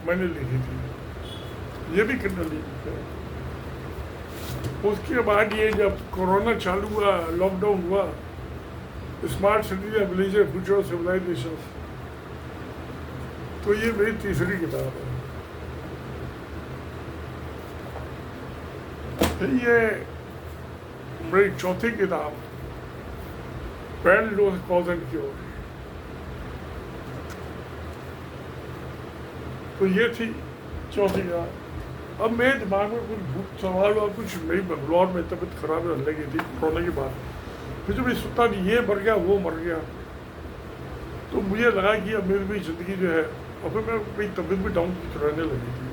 मैंने लिखी थी, ये भी किंडल ई बुक है। उसके बाद ये जब कोरोना चालू हुआ, लॉकडाउन हुआ, smart cities and villages future of civilisation, तो ये मेरी तीसरी किताब है। ये मेरी चौथी किताब, pan loss cause and cure, तो ये थी चौथी किताब। अब मेरे दिमाग में कुछ सवाल और कुछ, मेरी बंगलौर में तबीयत खराब रहने लगी थी कोरोना के बाद। फिर जब मैं सोचा कि ये मर गया, वो मर गया, तो मुझे लगा कि अब मेरी भी ज़िंदगी जो है, और फिर मेरी तबीयत भी डाउन रहने लगी थी।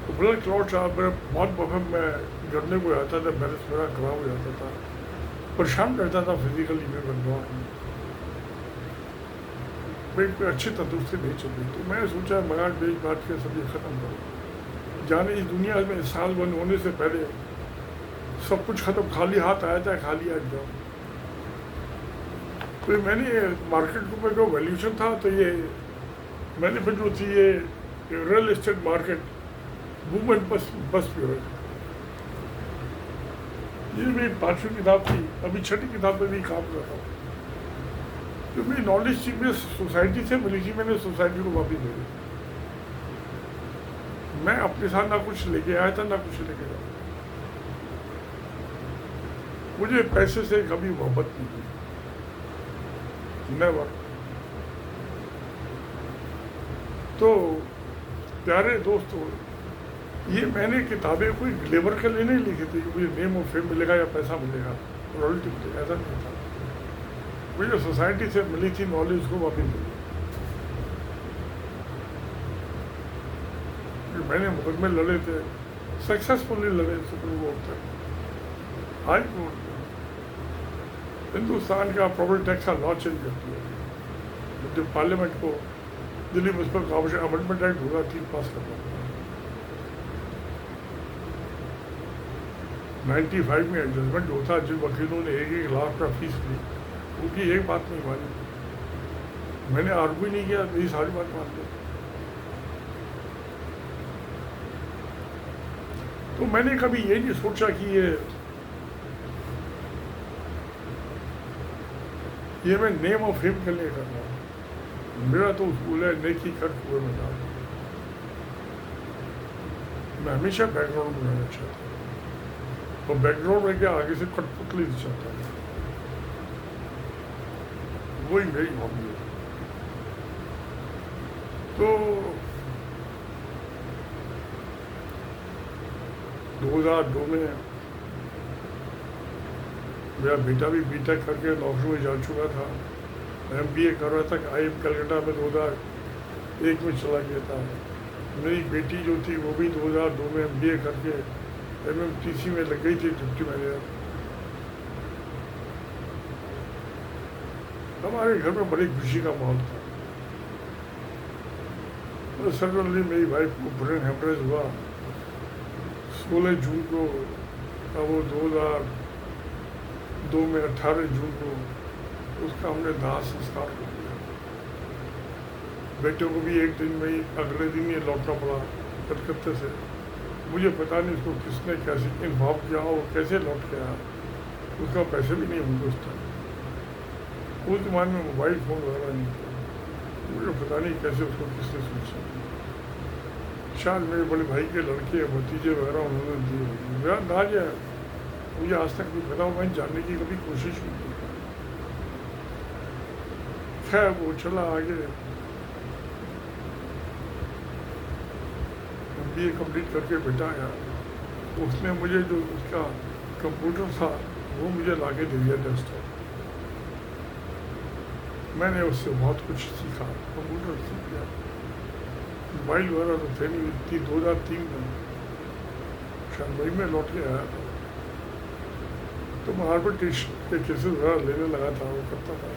तो ब्लड क्लॉट साहब मेरा बहुत बफर में गिरने को आता था, बैलेंस मेरा खराब हो जाता था, परेशान रहता था फिजिकली में बंगलौर में, मेरी कोई अच्छी तंदुरुस्ती नहीं चल रही। तो मैंने सोचा मगाड़ बेच बात के सब ये ख़त्म करो, जाने इस दुनिया में साल बंद होने से पहले सब कुछ खत्म, खाली हाथ आया था, खाली हाथ जाओ। तो मैंने मार्केट में जो वैल्यूशन था, तो ये मैंने फिर जो थी ये रियल एस्टेट मार्केट मूवमेंट बस प्योर, ये मेरी 5वीं किताब थी। अभी 6ठी किताब में भी काम कर रहा हूँ। तो मेरी नॉलेज थी, मैं सोसाइटी से मिली थी, मैंने सोसाइटी को वापस दे दी। मैं अपने साथ ना कुछ लेके आया था, ना कुछ लेके गया। मुझे पैसे से कभी मोहब्बत नहीं हुई, नेवर। तो प्यारे दोस्तों, ये मैंने किताबें कोई ग्लेवर के लिए नहीं लिखी थी कि मुझे नेम और फेम मिलेगा या पैसा मिलेगा, रॉयल्टी मिलेगा, ऐसा नहीं था। मुझे सोसाइटी से मिली थी नॉलेज, उसको वापस मिली। मैंने मुकदमे लड़े थे, सक्सेसफुली लड़े सुप्रीम कोर्ट तक, हाई कोर्ट में। हिंदुस्तान का प्रॉपर्टी टैक्स का लॉ चेंज कर दिया, जो पार्लियामेंट को Delhi municipal corporation amendment act 2003 पास करना पड़ा। 95 में जजमेंट होता, जिन वकीलों ने 1-1 लाख का फीस ली, उनकी एक बात नहीं मानी। मैंने आर्गू नहीं किया, मेरी सारी बात मान ली। तो मैंने कभी ये नहीं सोचा कि ये मैं नेम और फेम के लिए कर रहा हूँ। मेरा तो उसूल है, नेकी कर कुएं में डाल। मैं हमेशा बैकग्राउंड बनाना चाहता हूँ, और बैकग्राउंड में क्या आगे से कठपुतली चाहता हूँ, वही मेरी हॉबी है। तो 2002 में मेरा बेटा भी बीटेक करके नौकरी में जा चुका था, MBA कर रहा था, IIM कलकत्ता में 2001 में चला गया था। मेरी बेटी जो थी वो भी 2002 में MBA करके MMTC में लग गई थी डिप्टी मैनेजर। हमारे घर में बड़ी खुशी का माहौल था। तो सडनली मेरी वाइफ को ब्रेन हेमरेज हुआ 16 जून को। अब वो 2002 में 18 जून को उसका हमने दाह संस्कार कर दिया। बेटे को भी एक दिन में ही अगले दिन ही लौटना पड़ा कलकत्ते से। मुझे पता नहीं उसको किसने कैसे इन्वॉल्व किया, वो कैसे लौट के आया। उसका पैसे भी नहीं होंगे उस टाइम। उस जमाने में मोबाइल फ़ोन वगैरह नहीं था। मुझे पता नहीं कैसे उसको किसने सोचा। शायद मेरे बड़े भाई के लड़के भतीजे वगैरह उन्होंने दिए होंगे। मेरा अंदाज है, मुझे आज तक नहीं पता, मैंने जानने की कभी कोशिश नहीं की। खैर वो चला आगे, MBA कंप्लीट करके बेटा आया। उसने मुझे जो उसका कंप्यूटर था वो मुझे ला के दे दिया डेस्कटॉप। मैंने उससे बहुत कुछ सीखा, कंप्यूटर सीख गया। मोबाइल वगैरह तो थे नहीं। 2003 में शायद मई में लौट के आया था, तो मैं आर्बिट्रेशन के केसेस वगैरह लेने लगा था, वो करता था।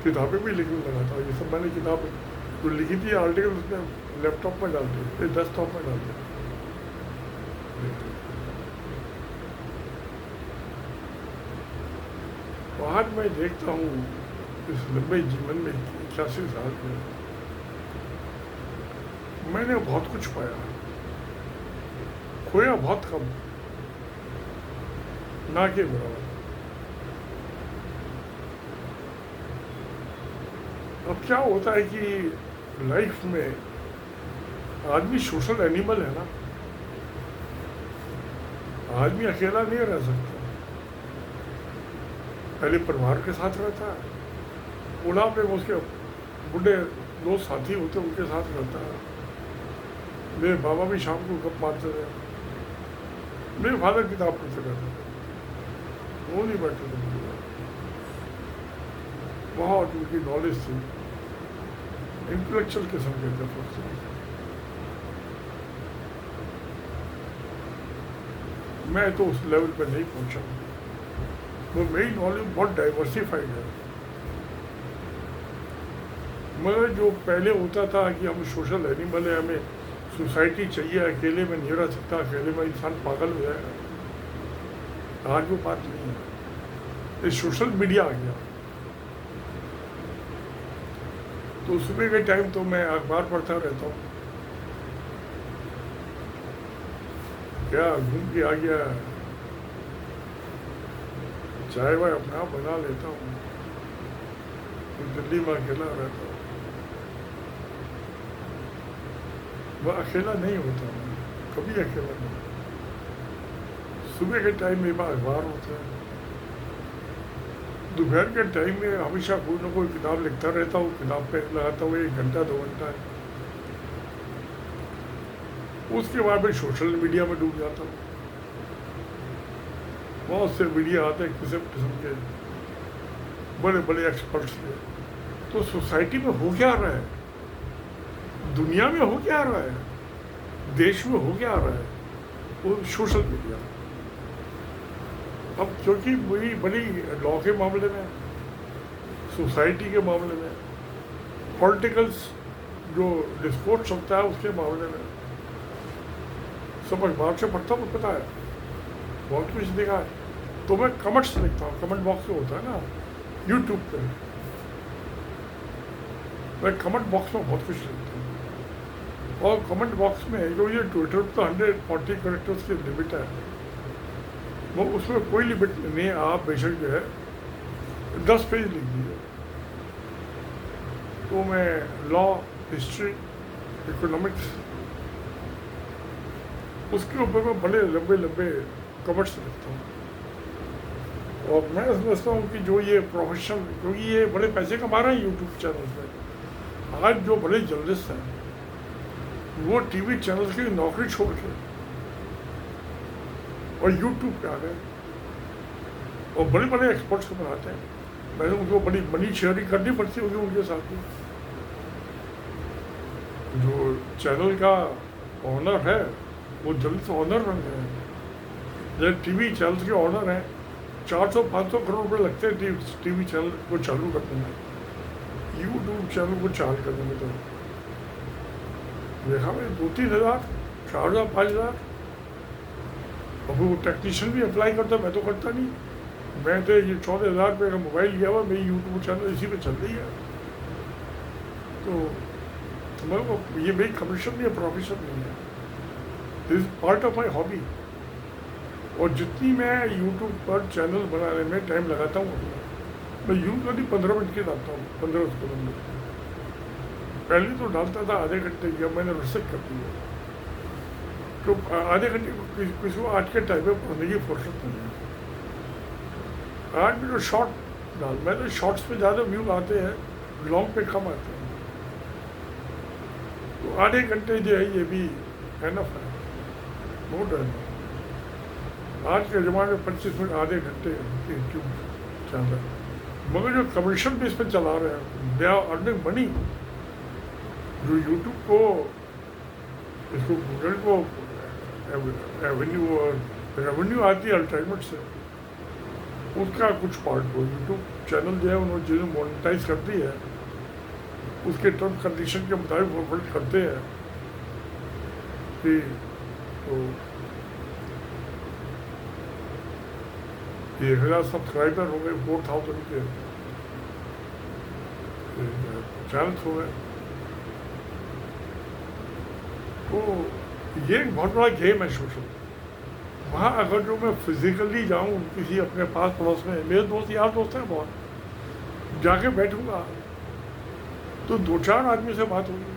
किताबें भी लिखने लगा था। ये सब मैंने किताब जो लिखी थी आर्टिकल उसने लैपटॉप में डाल दिए, डेस्कटॉप में डाल दिया। आज मैं देखता हूँ इस लंबे जीवन में 81 साल में मैंने बहुत कुछ पाया, खोया बहुत कम, ना के बराबर। अब क्या होता है कि लाइफ में आदमी सोशल एनिमल है ना। आदमी अकेला नहीं रह सकता। पहले परिवार के साथ रहता है, बुढ़ापे में उसके बुढ़े दोस्त साथी होते उनके साथ रहता है। मेरे बाबा भी शाम को गप मारते थे। मेरे फादर किताब पढ़ते रहते थे, वो नहीं बैठते थे। बहुत उनकी नॉलेज थी, इंटेलेक्चुअल किस्म के थे। मैं तो उस लेवल पे नहीं पहुंचा। तो मेरी नॉलेज बहुत डाइवर्सिफाइड है। मगर जो पहले होता था कि हम सोशल एनिमल है, हमें सोसाइटी चाहिए, अकेले में नहीं रह सकता, अकेले में इंसान पागल हो जाएगा, आज वो बात नहीं है। ये सोशल मीडिया आ गया। तो सुबह के टाइम तो मैं अखबार पढ़ता रहता हूँ। क्या घूम के आ गया, चाय वाय अपना बना लेता हूँ। तो दिल्ली में अकेला रहता हूँ। वह अकेला नहीं होता, मैं कभी अकेला नहीं। सुबह के टाइम में अखबार होता है, दोपहर के टाइम में हमेशा कोई ना कोई किताब लिखता रहता हूँ, किताब पे लगाता हूँ 1 घंटा 2 घंटा। उसके बाद मैं सोशल मीडिया में डूब जाता हूँ। बहुत से मीडिया आते हैं किस्म किस्म के, बड़े बड़े एक्सपर्ट्स के। तो सोसाइटी में हो क्या रहा है, दुनिया में हो क्या रहा है, देश में हो क्या रहा है, वो सोशल मीडिया। अब क्योंकि वही बड़ी लॉ के मामले में, सोसाइटी के मामले में, पॉलिटिकल्स जो डिस्कोर्स चलता है उसके मामले में सब अखबार से पढ़ता हूँ, पता है बहुत कुछ देखा है। तो मैं कमेंट्स लिखता हूँ, कमेंट बॉक्स में होता है ना यूट्यूब पे, मैं कमेंट बॉक्स में बहुत कुछ लिखता हूँ। और कमेंट बॉक्स में जो ये ट्विटर पर 140 कैरेक्टर्स की लिमिट है, वो उसमें कोई लिमिट नहीं है। आप बेशक जो है 10 पेज लिख दीजिए। तो मैं लॉ, हिस्ट्री, इकोनॉमिक्स, उसके ऊपर मैं बड़े लंबे लंबे कमेंट्स लिखता हूँ। और मैं समझता हूँ कि जो ये प्रोफेशन, क्योंकि ये बड़े पैसे कमा रहे हैं यूट्यूब चैनल पे। आज जो बड़े जर्नलिस्ट हैं वो टीवी चैनल की नौकरी छोड़ के और यूट्यूब पे आ गए और बड़े बड़े एक्सपर्ट्स को बनाते हैं। मैंने उनको बड़ी मनी शेयरिंग करनी पड़ती होगी उनके साथ में। जो चैनल का ऑनर है वो जल्दी से ऑनर बन गए हैं। जैसे टीवी चैनल के ऑनर हैं, 400-500 करोड़ रुपए लगते हैं टीवी चैनल को चालू करने में, यूट्यूब चैनल को चालू करने में तो देखा मैं 2-3 हज़ार, 4 हज़ार, 5 हज़ार। अब वो टेक्नीशियन भी अप्लाई करता, मैं तो करता नहीं। मैं तो ये 14,000 रुपये का मोबाइल लिया हुआ, मेरी यूट्यूब चैनल इसी पे चल रही है। तो मेरे को ये मेरी कमीशन नहीं है, प्रोफेशन नहीं है, this is part of my hobby. और जितनी मैं यूट्यूब पर चैनल बनाने में टाइम लगाता हूँ, मैं यूट्यूब कभी 15 मिनट के डालता हूँ, 15 मिनट। पहले तो डालता था आधे घंटे की, अब मैंने रिसर्च कर दी है। तो आधे घंटे किसी को आज के टाइम में पढ़ने की फुर्सत नहीं है। आज भी तो शॉर्ट डाल, मैं तो शॉर्ट्स पे ज़्यादा व्यू आते हैं, लॉन्ग पे कम आते हैं। तो आधे घंटे जो है ये भी एनफ है, बहुत एनफ। आज के ज़माने में 25 मिनट आधे घंटे यूट्यूब चैनल, मगर जो कमर्शियल बेस पे चला रहे हैं, दे आर अर्निंग मनी। जो यूट्यूब को, इसको गूगल को रेवेन्यू आती है अल्टरनेट से, उसका कुछ पार्ट को यूट्यूब चैनल जो है उन्होंने चीज़ें मोनेटाइज करती है, उसके टर्म कंडीशन के मुताबिक फुलफिल करते हैं कि तो 1,000 सब्सक्राइबर हो गए, 4,000 के चैनल हो गए। तो ये एक बहुत बड़ा गेम है सोशल। वहाँ अगर जो मैं फिजिकली जाऊँ किसी अपने पास पड़ोस में, मेरे दोस्त यार दोस्त हैं बहुत, जाके बैठूंगा तो 2-4 आदमी से बात होगी।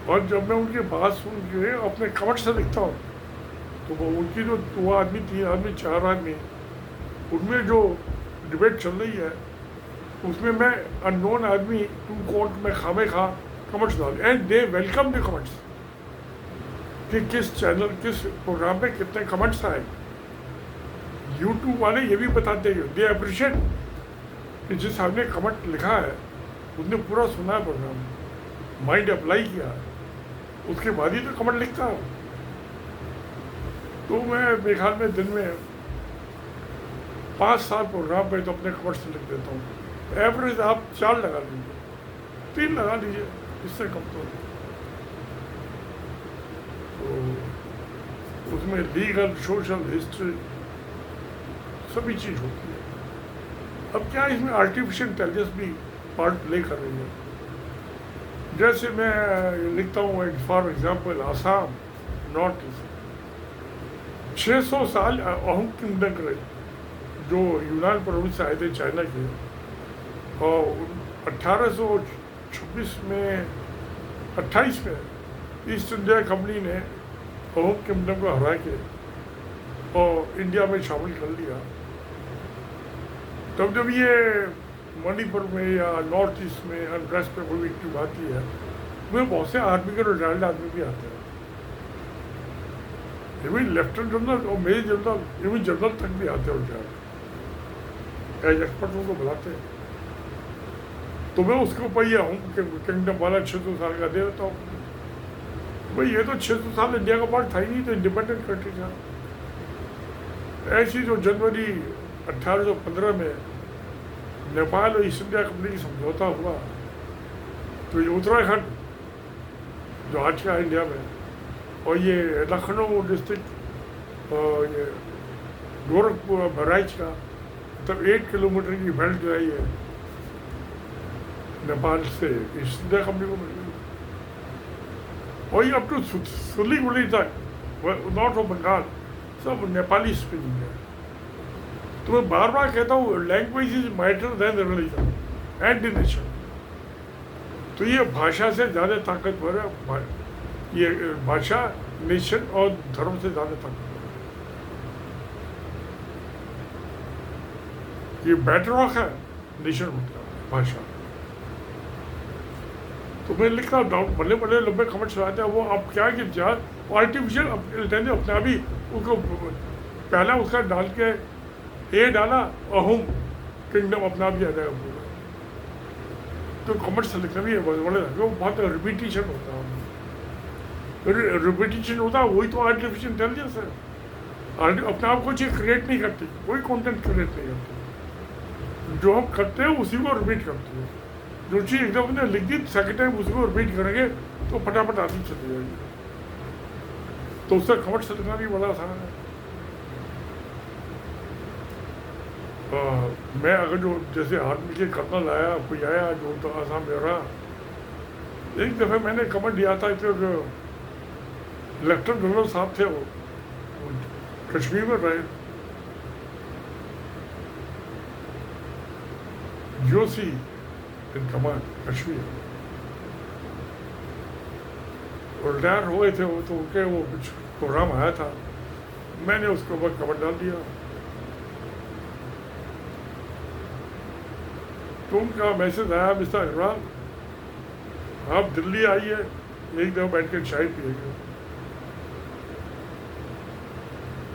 और जब मैं उनकी बात सुन के अपने कमेंट से लिखता हूँ, तो वो उनकी जो 2 आदमी, 3 आदमी, 4 आदमी, उनमें जो डिबेट चल रही है, उसमें मैं अननोन आदमी टू कॉन्ट में खामे खा कमेंट्स डाल, and they welcome the comments कि किस चैनल, किस प्रोग्राम में कितने कमेंट्स आए। यूट्यूब वाले ये भी बताते हैं, दे अप्रिशिएट कि जिस आदमी ने कमेंट लिखा है उसने पूरा सुना है प्रोग्राम, माइंड अप्लाई किया है, उसके बाद ही तो कमेंट लिखता हूँ। तो मैं मेरे ख्याल में दिन में 5-7 प्रोग्राम पे तो अपने कमेंट्स लिख देता हूँ। एवरेज आप 4 लगा लीजिए, 3 लगा लीजिए, इससे कम तो उसमें लीगल, सोशल, हिस्ट्री सभी चीज़ होती है। अब क्या इसमें आर्टिफिशियल इंटेलिजेंस भी पार्ट प्ले कर रही है। जैसे मैं लिखता हूँ for example Assam, north east 600 साल अहोम किंगडम रहे, जो यूनान प्रोविंस से आए थे चाइना के, और 1826 में 28 में ईस्ट इंडिया कंपनी ने अहोम किंगडम को हरा के और इंडिया में शामिल कर लिया। तब जब ये मणिपुर में या नॉर्थ ईस्ट में अनरेस्ट पे कोई एक्टिव आती है, उसमें बहुत से आर्मी के रिटायर्ड आदमी भी आते हैं, इवन लेफ्टिनेंट जनरल और मेजर जनरल, इवन जनरल तक भी आते हैं रिटायर्ड एज एक्सपर्ट, उनको बुलाते हैं। तो मैं उसके ऊपर ये किंगडम वाला 600 साल का दे देता हूँ। भाई ये तो 600 साल इंडिया का पार्ट था ही नहीं, तो इंडिपेंडेंट कंट्री था। ऐसी जो जनवरी 1815 में नेपाल और ईस्ट इंडिया कंपनी की समझौता हुआ, तो ये उत्तराखंड जो आज का इंडिया में, और ये लखनऊ डिस्ट्रिक्ट और ये गोरखपुर बहराइच का, तब 8 किलोमीटर की बेल्ट जो है ये नेपाल से ईस्ट इंडिया कंपनी को मिल गई। और ये अप टू सिलीगुड़ी तक, नॉर्थ ऑफ बंगाल, सब नेपाली स्पीकिंग है। तो मैं बार बार कहता हूँ, language is matter then religion and the nation. तो ये भाषा से ज़्यादा ताकतवर है, ये भाषा नेशन और धर्म से ज़्यादा ताकतवर है। ये बेडरॉक है नेशन मतलब भाषा। तो मैं लिखता हूँ, बड़े बड़े लंबे कमेंट्स आते हैं, वो अब क्या कि आर्टिफिशियल इंटेलिजेंस अपने आप ही उसको पहला उसका डाल के ए डाला, अहोम किंगडम अपना भी आ जाएगा पूरा। तो कमेंट्स लिखना भी है बड़े, वो बहुत रिपीटिशन होता है। रिपीटिशन होता है, वही तो आर्टिफिशियल इंटेलिजेंस है। अपने आप को चीज़ क्रिएट नहीं करती, कोई कंटेंट क्रिएट नहीं करती। जो हम करते हैं उसी को रिपीट करते हैं। जो चीज़ एकदम हमने लिख दी, सेकेंड टाइम उसी को रिपीट करेंगे तो फटाफट आती चली जाएगी। तो उससे कमेंट लिखना भी बड़ा आसान है। मैं अगर जो जैसे आर्मी के कर्नल आया, कोई आया जो तो आसाम में रहा, एक दफ़े मैंने कमेंट दिया था कि जो लेफ्टिनेंट जनरल साहब थे वो कश्मीर में रहे, जोशी इन कमांड कश्मीर, और रिटायर हो गए थे वो, तो उनके वो कुछ प्रोग्राम आया था, मैंने उसके ऊपर कमेंट डाल दिया। तो उनका मैसेज आया, मिस्टर इमरान आप दिल्ली आइए, एक दफ़ा बैठ कर चाय पिएगा।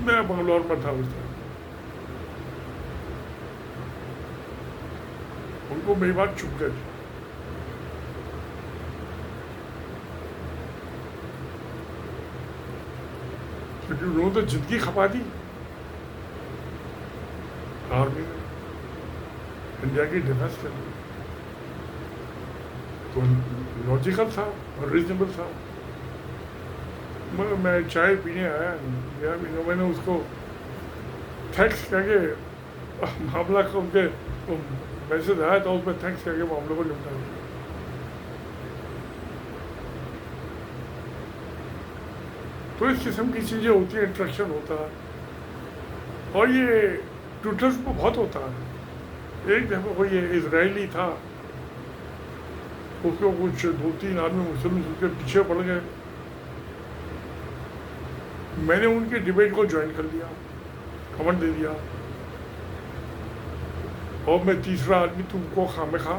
मैं बंगलौर में था उस टाइम। उनको मेरी बात चुप गई। क्योंकि उन्होंने तो जिंदगी खपा दी आर्मी में, इंडिया की डिफेंस के लिए, तो लॉजिकल था और रीजनेबल था। मगर मैं चाय पीने आया नहीं, मैंने उसको थैंक्स कह के मामला को, उनके मैसेज आया था उसमें थैंक्स कह के मामले को निपटा दिया। तो इस किस्म की चीज़ें होती हैं, इंट्रैक्शन होता है, और ये ट्विटर पर बहुत होता है। एक दफ़ा कोई ये इजरायली था, उसको कुछ 2-3 आदमी मुस्लिम उसके पीछे पड़ गए, मैंने उनकी डिबेट को ज्वाइन कर लिया, कमेंट दे दिया, और मैं तीसरा आदमी, तुमको खामे खा,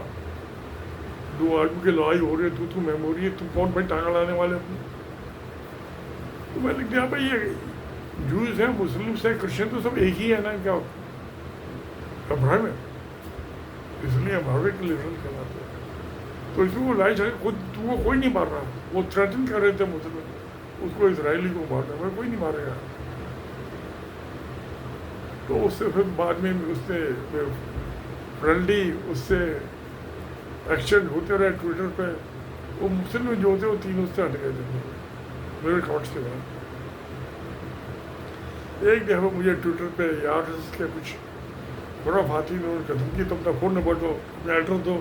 2 आदमी की लड़ाई हो रही है, तू मैं हो रही है, तुम कौन भाई टांगा लाने वाले अपने। तो मैं लिख दिया भाई ये जूस है, मुस्लिम है, क्रिश्चियन तो सब एक ही है ना, क्या अब्राहम है, इसलिए अब्राहम के लिबरल कहलाते हैं। तो इसमें वो लड़ाई झगड़े, खुद तुमको कोई नहीं मार रहा, वो थ्रेटन कर रहे थे मुस्लिम उसको, इसराइली को मारना, मैं कोई नहीं मारेगा। तो उससे फिर बाद में उसने फ्रेंडली उससे एक्सचेंज होते रहे ट्विटर पे। वो मुस्लिम जो होते वो 3 उससे हट गए थे मेरे अकाउंट्स के बाद। एक दफ़ा मुझे ट्विटर पे यार के कुछ खुराफाती ने उनका धमकी, तुम अपना फ़ोन नंबर दो, अपना एड्रेस दो।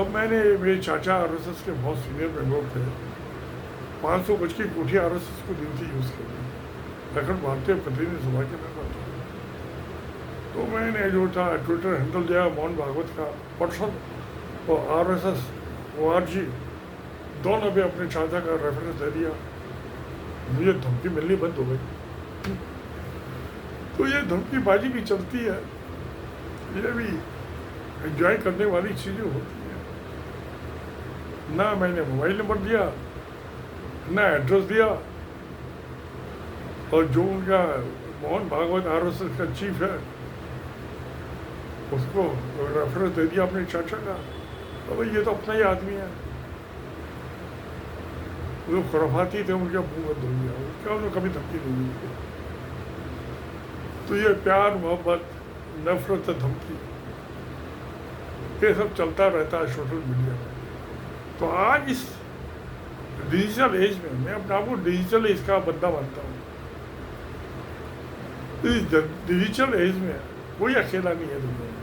अब मैंने, मेरे चाचा RSS के बहुत सीनियर मेंबर थे, 500 गज की कोठी RSS को दी थी यूज़ के लिए, अखंड भारतीय प्रतिनिधि सभा के मेंबर थे। तो मैंने जो था ट्विटर हैंडल दिया मोहन भागवत का पर्सन, और RSS ORG दोनों पे अपने चाचा का रेफरेंस दे दिया। मुझे धमकी मिलनी बंद हो गई। तो ये धमकीबाजी भी चलती है, ये भी एंजॉय करने वाली चीज़ें होती हैं। ना मैंने मोबाइल नंबर दिया, ना एड्रेस दिया, और जो उनका मोहन भागवत RSS का चीफ है उसको रेफरेंस दे दिया अपने चाचा का। तो ये तो अपना ही आदमी है, वो खुराफाती थे, उनका मुँह बंद हो गया, उसका उन्होंने कभी धमकी नहीं दी। तो ये प्यार मोहब्बत नफरत धमकी ये सब चलता रहता है सोशल मीडिया में। तो आज इस डिजिटल एज में मैं अपने आप को डिजिटल एज का बंदा मानता हूँ। इस डिजिटल एज में कोई अकेला नहीं है दुनिया में।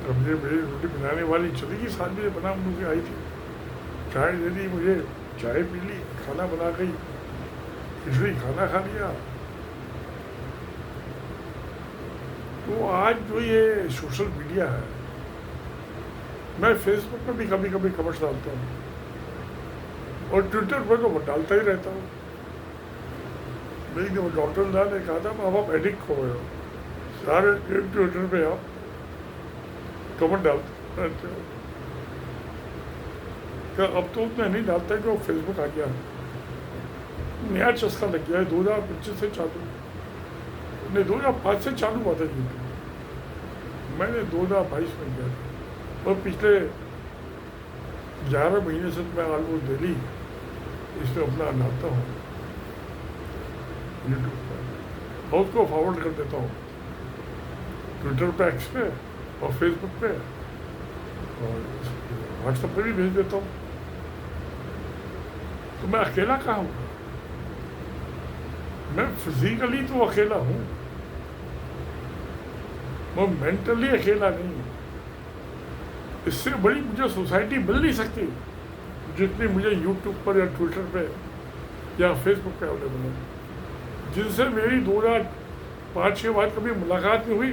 अब ये मेरी रोटी बनाने वाली चली गई, साथ में बना मुझे आई थी, चाय दे दी मुझे, चाय पी ली, खाना बना गई, खिचड़ी खाना खा लिया। तो आज जो ये सोशल मीडिया है, मैं फेसबुक पर भी कभी कभी कमेंट्स डालता हूँ, और ट्विटर पर तो डालता ही रहता हूँ। लेकिन वो डॉक्टर ने कहा था अब आप एडिक्ट हो गए हो, सारे ट्विटर पे आप कमेंट डालते रहते हो। क्या अब तो उतना नहीं डालता है कि वो फेसबुक आ गया, नया चस्का लग गया है। 2025 से चालू नहीं, 2005 से चालू हुआ था यूट्यूब, मैंने 2022 में किया था, और पिछले 11 महीने से मैं ऑलमोस्ट डेली इसमें अपना डालता हूँ यूट्यूब पर, और उसको फॉरवर्ड कर देता हूँ ट्विटर पे, एक्स पे और फेसबुक पे, और व्हाट्सएप पे भी भेज देता हूँ। तो मैं अकेला कहाँ हूँ? मैं फिजिकली तो अकेला हूँ, मैं मेंटली अकेला नहीं हूँ। इससे बड़ी मुझे सोसाइटी मिल नहीं सकती जितनी मुझे यूट्यूब पर या ट्विटर पे या फेसबुक पे अवेलेबल है, जिनसे मेरी 2005 के बाद कभी मुलाकात नहीं हुई।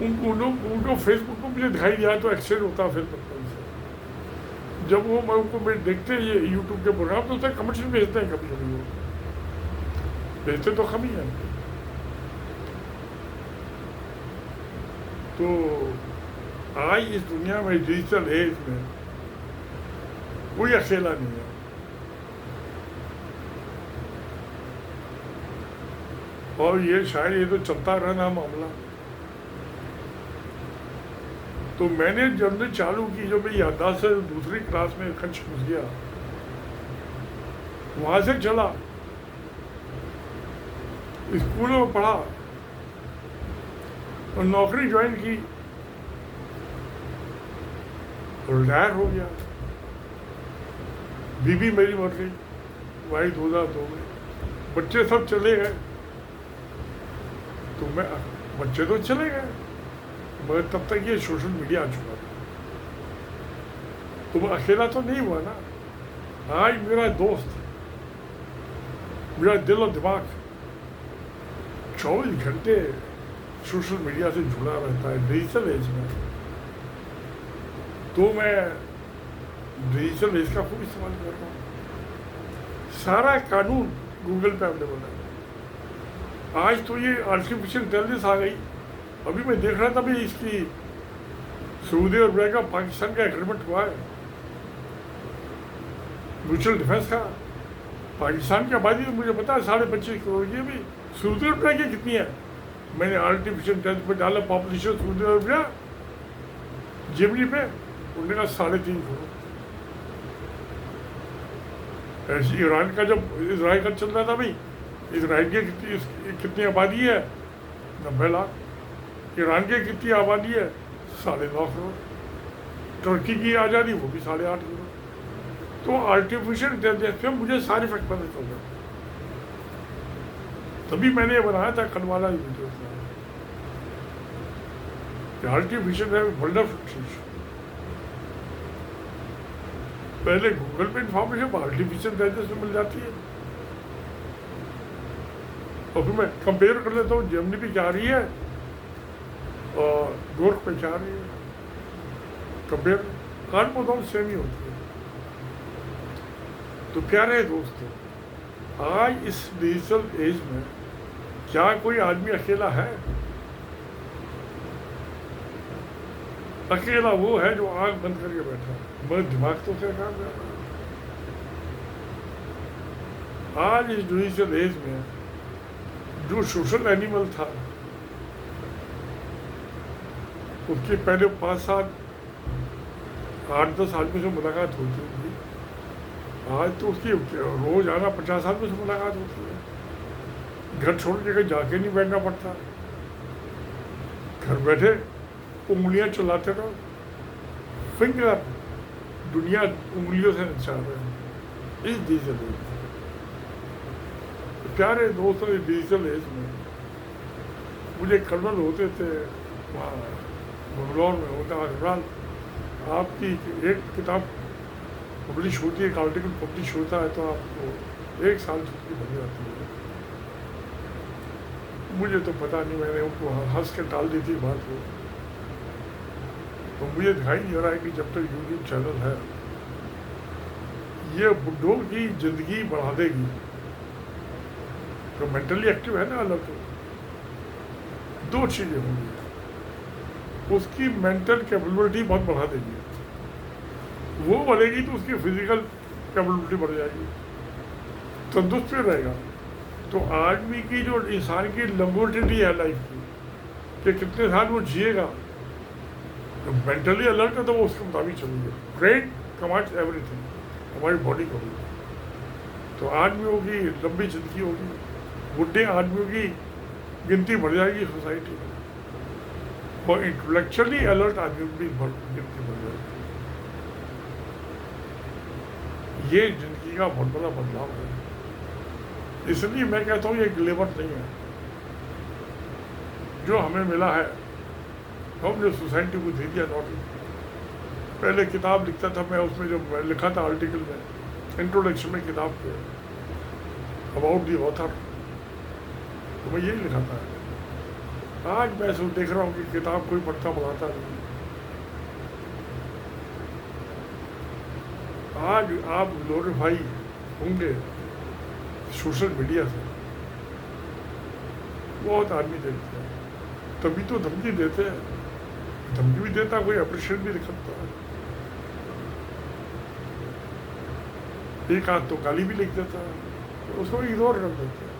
उनको फेसबुक पर मुझे दिखाई दिया तो एक्सचेंज होता है फेसबुक पर उनसे। जब वो उनको मैं देखते हैं ये यूट्यूब के प्रोग्राम, तो उससे कमेंट्स भी भेजते हैं, कभी कभी वो भेजते तो कम ही है। तो आज इस दुनिया में, डिजिटल एज में, कोई अकेला नहीं है। और ये शायद ये तो चलता रहना मामला। तो मैंने जर्नी चालू की, जो मेरी याददाश्त से दूसरी क्लास में खर्च घुस गया, वहाँ से चला, स्कूलों में पढ़ा और नौकरी ज्वाइन की, रिटायर हो गया। बीबी मेरी मर गई, भाई 2002 में, बच्चे सब चले गए। तो मैं, बच्चे तो चले गए मगर तब तक ये सोशल मीडिया आ चुका था, तो मैं अकेला तो नहीं हुआ ना। आज मेरा दोस्त, मेरा दिल और दिमाग 24 घंटे सोशल मीडिया से जुड़ा रहता है डिजिटल एज में। तो मैं डिजिटल एज का खूब इस्तेमाल कर रहा हूँ। सारा कानून गूगल पे अवेलेबल है। आज तो ये आर्टिफिशियल इंटेलिजेंस आ गई। अभी मैं देख रहा था भी, इसकी सऊदी अरब का पाकिस्तान का एग्रीमेंट हुआ है म्यूचुअल डिफेंस का। पाकिस्तान की आबादी तो मुझे पता है 25.5 करोड़ की, भी सऊदी अरब की कितनी है? मैंने आर्टिफिशियल इंटेलिजेंस पे डाला पॉपुलेशन सऊदी अरब जेमनी पे, उन्होंने कहा 3.5 करोड़। ऐसे ईरान का, जब इसराइल का चल रहा था भाई, इसराइल की कितनी आबादी है? 90 लाख। ईरान की कितनी आबादी है? 9.5 करोड़। तुर्की की आज़ादी, वो भी 8.5 करोड़। तो आर्टिफिशियल इंटेलिजेंस में मुझे सारे फैक्ट पता चल रहे, तभी मैंने ये बनाया था कल वाला वीडियो। आर्टिफिशियल है वंडरफुल चीज। पहले गूगल पे इंफॉर्मेशन आर्टिफिशियल इंटेलिजेंस में मिल जाती है, और फिर मैं कंपेयर कर लेता हूँ, जेमिनी पे जा रही है और गोर्क पे जा रही है, कंपेयर कान बताऊँ सेम ही होती है। तो प्यारे दोस्तों, आज इस डिजिटल एज में क्या कोई आदमी अकेला है? अकेला वो है जो आंख बंद करके बैठा है, मगर दिमाग तो क्या काम कर रहा है। आज इस डिजिटल एज में जो सोशल एनिमल था, उसके पहले 5 साल 8-10 आदमी से मुलाकात होती थी, आज तो उसकी रोज आना 50 आदमी से मुलाकात होती है। घर छोड़ के कहीं जाके नहीं बैठना पड़ता, घर बैठे उंगलियां चलाते रहो, फिंगर दुनिया उंगलियों से नचा रहे हैं इस डिजिटल एज में। प्यारे दोस्तों, इस डिजिटल एज में मुझे कर्नल होते थे वहाँ बंगलौर में, होता अखबार आपकी एक किताब पब्लिश होती है, एक आर्टिकल पब्लिश होता है, तो आपको 1 साल छुट्टी बन जाती है। मुझे तो पता नहीं, मैंने उनको हंस के टाल दी थी बात को। तो मुझे दिखाई दे रहा है कि जब तक यूट्यूब चैनल है, ये बुड्ढों की जिंदगी बढ़ा देगी। तो मेंटली एक्टिव है ना, अलग तो 2 चीज़ें होंगी, उसकी मेंटल कैपेबिलिटी बहुत बढ़ा देगी, वो बढ़ेगी तो उसकी फिजिकल कैपेबिलिटी बढ़ जाएगी, तंदुरुस्त भी रहेगा। तो आदमी की जो इंसान की लंगोटिटी है लाइफ की, कि कितने साल वो जिएगा, तो मेंटली अलर्ट है तो वो उसके मुताबिक चलेंगे। ब्रेन कमांड्स एवरीथिंग, हमारी बॉडी को भी। तो आदमियों की लंबी जिंदगी होगी, बुढ़े आदमियों की गिनती बढ़ जाएगी सोसाइटी में, और इंटेलेक्चुअली अलर्ट आदमियों की गिनती बढ़ जाएगी। ये जिंदगी का बहुत बड़ा बदलाव है। इसलिए मैं कहता हूँ ये ग्लेमर नहीं है जो हमें मिला है, हमने सोसाइटी को दे दिया नॉलेज। पहले किताब लिखता था मैं, उसमें जो लिखा था आर्टिकल में, इंट्रोडक्शन में किताब के अबाउट दी ऑथर, तो मैं यही लिखा था। आज मैं सब देख रहा हूँ कि किताब कोई पढ़ता पढ़ाता नहीं। आज आप ग्लोरीफाई होंगे सोशल मीडिया से, बहुत आदमी देखते हैं, तभी तो धमकी देते हैं। धमकी भी देता, कोई अप्रिशिएट भी दिखाता है, एक आध तो गाली भी लिख देता है, तो उसको इग्नोर कर देते हैं।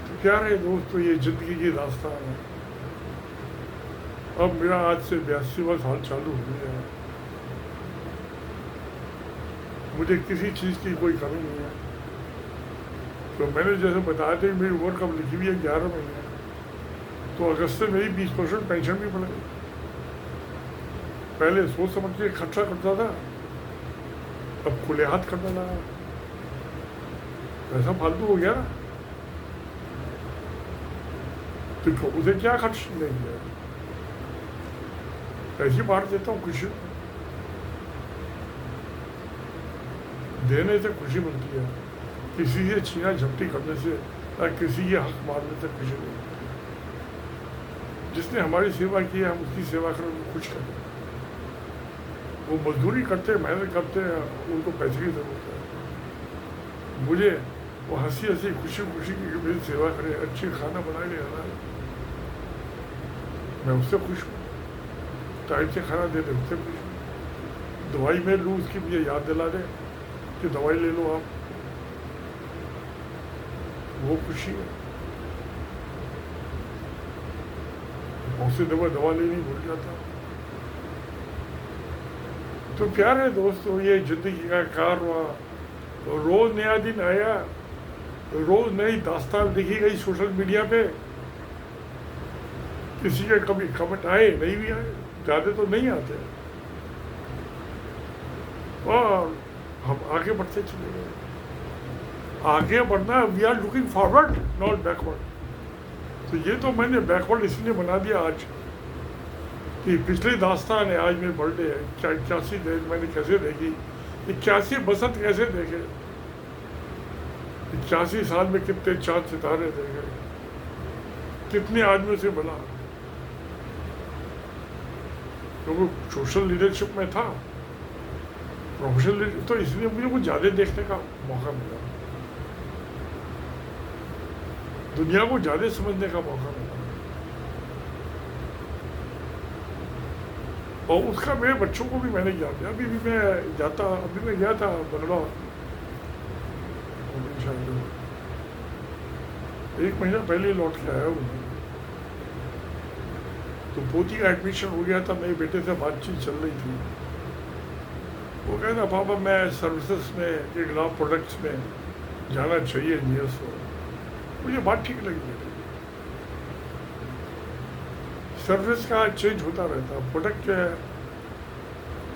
तो क्या रहे दोस्तों, ये जिंदगी की दास्तान है। अब मेरा आज से 82वां साल चालू हो गया है, मुझे किसी चीज़ की कोई कमी नहीं है। तो मैंने जैसे बताया था मेरी उम्र कब लिखी हुई है 11 महीने, तो अगस्त से मेरी 20% पेंशन भी बढ़ गई। पहले सोच समझ के खर्चा करता था, अब खुले हाथ करने लगा, पैसा फालतू हो गया ना, तो उसे क्या खर्च नहीं किया, ऐसी बांट देता हूँ खुशी, देने से खुशी मिलती है, किसी से छीना झपटी करने से या किसी के हक मारने से खुशी नहीं। जिसने हमारी सेवा की है हम उसकी सेवा करें, उनको खुश करें। वो मजदूरी करते हैं, मेहनत करते हैं, उनको पैसे की जरूरत है। मुझे वो हंसी हंसी खुशी खुशी की मेरी सेवा करे, अच्छी खाना बना के खाना, मैं उससे खुश हूँ। टाइम से खाना दे दे, उससे खुश हूँ। दवाई में लूँ उसकी मुझे याद दिला दे कि दवाई ले लो आप, वो खुशी है। बहुत सी दवा लेनी भूल जाता। तो प्यारे दोस्तों, ये जिंदगी का कारवां, तो रोज नया दिन आया, रोज नई दास्तान लिखी गई सोशल मीडिया पे। किसी के कभी कमेंट आए, नहीं भी आए, ज़्यादा तो नहीं आते, और हम आगे बढ़ते चले गए। आगे बढ़ना, we are looking forward not backward. तो ये तो मैंने बैकवर्ड इसलिए बना दिया आज कि पिछली दास्तान है, आज मेरे बर्थडे है, 81 दिन मैंने कैसे देखी, 81 बसंत कैसे देखे, 81 साल में कितने चांद सितारे देखे, कितने आदमियों से मिला। क्योंकि तो सोशल लीडरशिप में था, प्रोफेशनल लीडर, तो इसलिए मुझे कुछ ज़्यादा देखने का मौका मिला, दुनिया को ज़्यादा समझने का मौका मिला। और उसका मेरे बच्चों को भी मैंने ज्ञान दिया। अभी मैं गया था बंगलौर, 1 महीना पहले लौट के आया हूँ। तो पोती का एडमिशन हो गया था, मेरे बेटे से बातचीत चल रही थी। वो कहता पापा मैं सर्विसेज में, एक लॉ प्रोडक्ट्स में जाना चाहिए इंजीनियर्स को। मुझे बात ठीक लगी। सर्विस का चेंज होता रहता, प्रोडक्ट जो है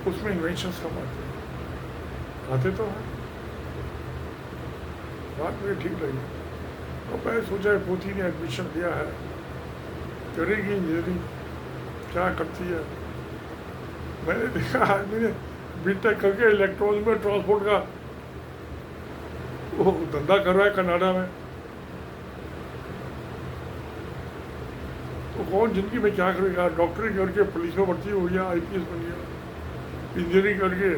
उसमें इन्वेंशंस कम आते तो हैं। बात मुझे ठीक लगी। और मैं सोचा पोती ने एडमिशन लिया है, करेगी इंजीनियरिंग, क्या करती है। मैंने देखा आदमी ने बीटेक करके इलेक्ट्रॉनिक्स में ट्रांसपोर्ट का वो धंधा कर रहा है कनाडा में। तो कौन जिंदगी में क्या करेगा, डॉक्टरी करके पुलिस में भर्ती हो गया, IPS बन गया, इंजीनियरिंग करके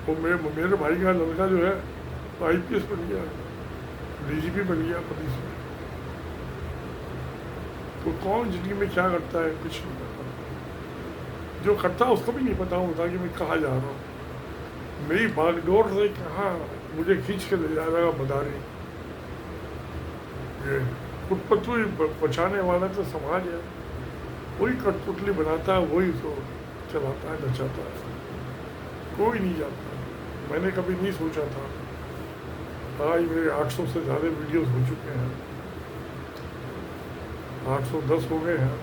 वो मेरे भाई का लड़का जो है तो IPS बन गया, DGP बन गया पुलिस में। तो कौन जिंदगी में क्या करता है, कुछ नहीं करता। जो करता है उसको भी नहीं पता होता कि मैं कहाँ जा रहा हूँ। मेरी बागडोर से कहाँ मुझे खींच के ले जा रहा मदारी। ये फुटपथू बचाने वाला तो समाज है, वही कठपुतली बनाता है, वही तो चलाता है, नचाता है, कोई नहीं जानता। मैंने कभी नहीं सोचा था। आज मेरे 800 से ज़्यादा वीडियोस हो चुके हैं, 810 हो गए हैं,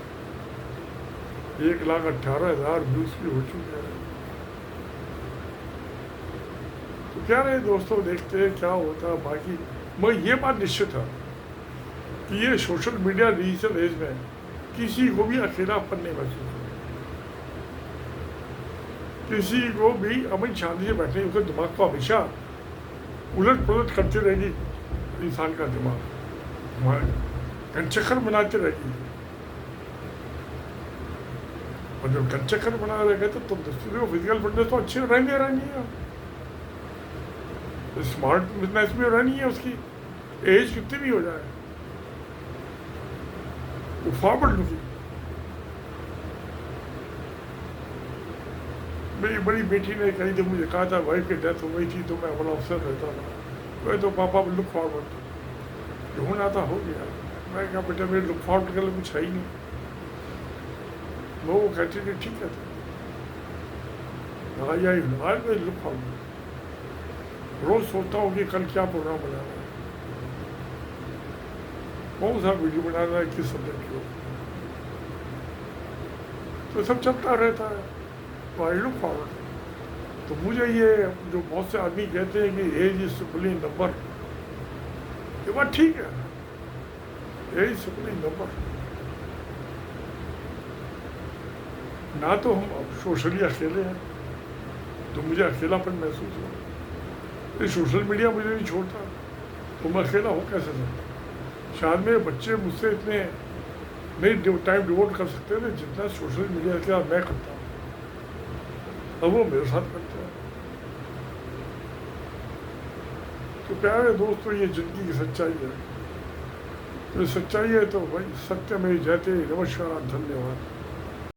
1,18,000 व्यूज़ भी हो चुके हैं। तो क्या रहे दोस्तों, देखते हैं क्या होता है। बाकी मैं ये बात निश्चित है कि ये सोशल मीडिया डिजिटल एज में किसी को भी अकेलापन नहीं महसूस होगा, किसी को भी अमन शांति से बैठने, उसके दिमाग को हमेशा उलट पुलट करते रहेगी। इंसान का दिमाग कंचक्कर बनाते रहेगी, और जब कंचक्कर बना रहेगा तो दूसरे को फिजिकल फिटनेस तो अच्छी रहनी है, स्मार्ट बिजनेस भी रहनी है, उसकी एज कितनी भी हो जाए वो फॉरवर्ड लुकिंग। मेरी बड़ी बेटी ने कहीं तो मुझे कहा था, वाइफ की डेथ हो गई थी तो मैं बड़ा अफसर रहता था, वह तो पापा लुक फॉरवर्ड, जो होना था हो गया। मैं कहा बेटा मेरे लुक फॉरवर्ड के लिए कुछ है ही नहीं। वो कहती थी ठीक है, आज मैं लुक फॉरवर्ड रोज सोचता हूँ कि कल क्या प्रोग्राम बनाना है, कौन सा वीडियो बनाना है, किस सब्जेक्ट को, तो सब चलता रहता है। तो आई लुक फॉरवर्ड। तो मुझे ये जो बहुत से आदमी कहते हैं कि एज इज सुपरली नंबर, ये बात ठीक है, एज सुपरली नंबर। ना तो हम अब सोशली अकेले हैं तो मुझे अकेलापन महसूस हो, ये सोशल मीडिया मुझे नहीं छोड़ता तो मैं अकेला हो कैसे सकता। शायद मेरे बच्चे मुझसे इतने नहीं टाइम डिवोट कर सकते थे जितना सोशल मीडिया के साथ मैं करता हूँ, अब वो मेरे साथ करते हैं। तो प्यारे दोस्तों, ये जिंदगी की सच्चाई है, तो सच्चाई है तो भाई सत्य में जयते। नमस्कार, धन्यवाद।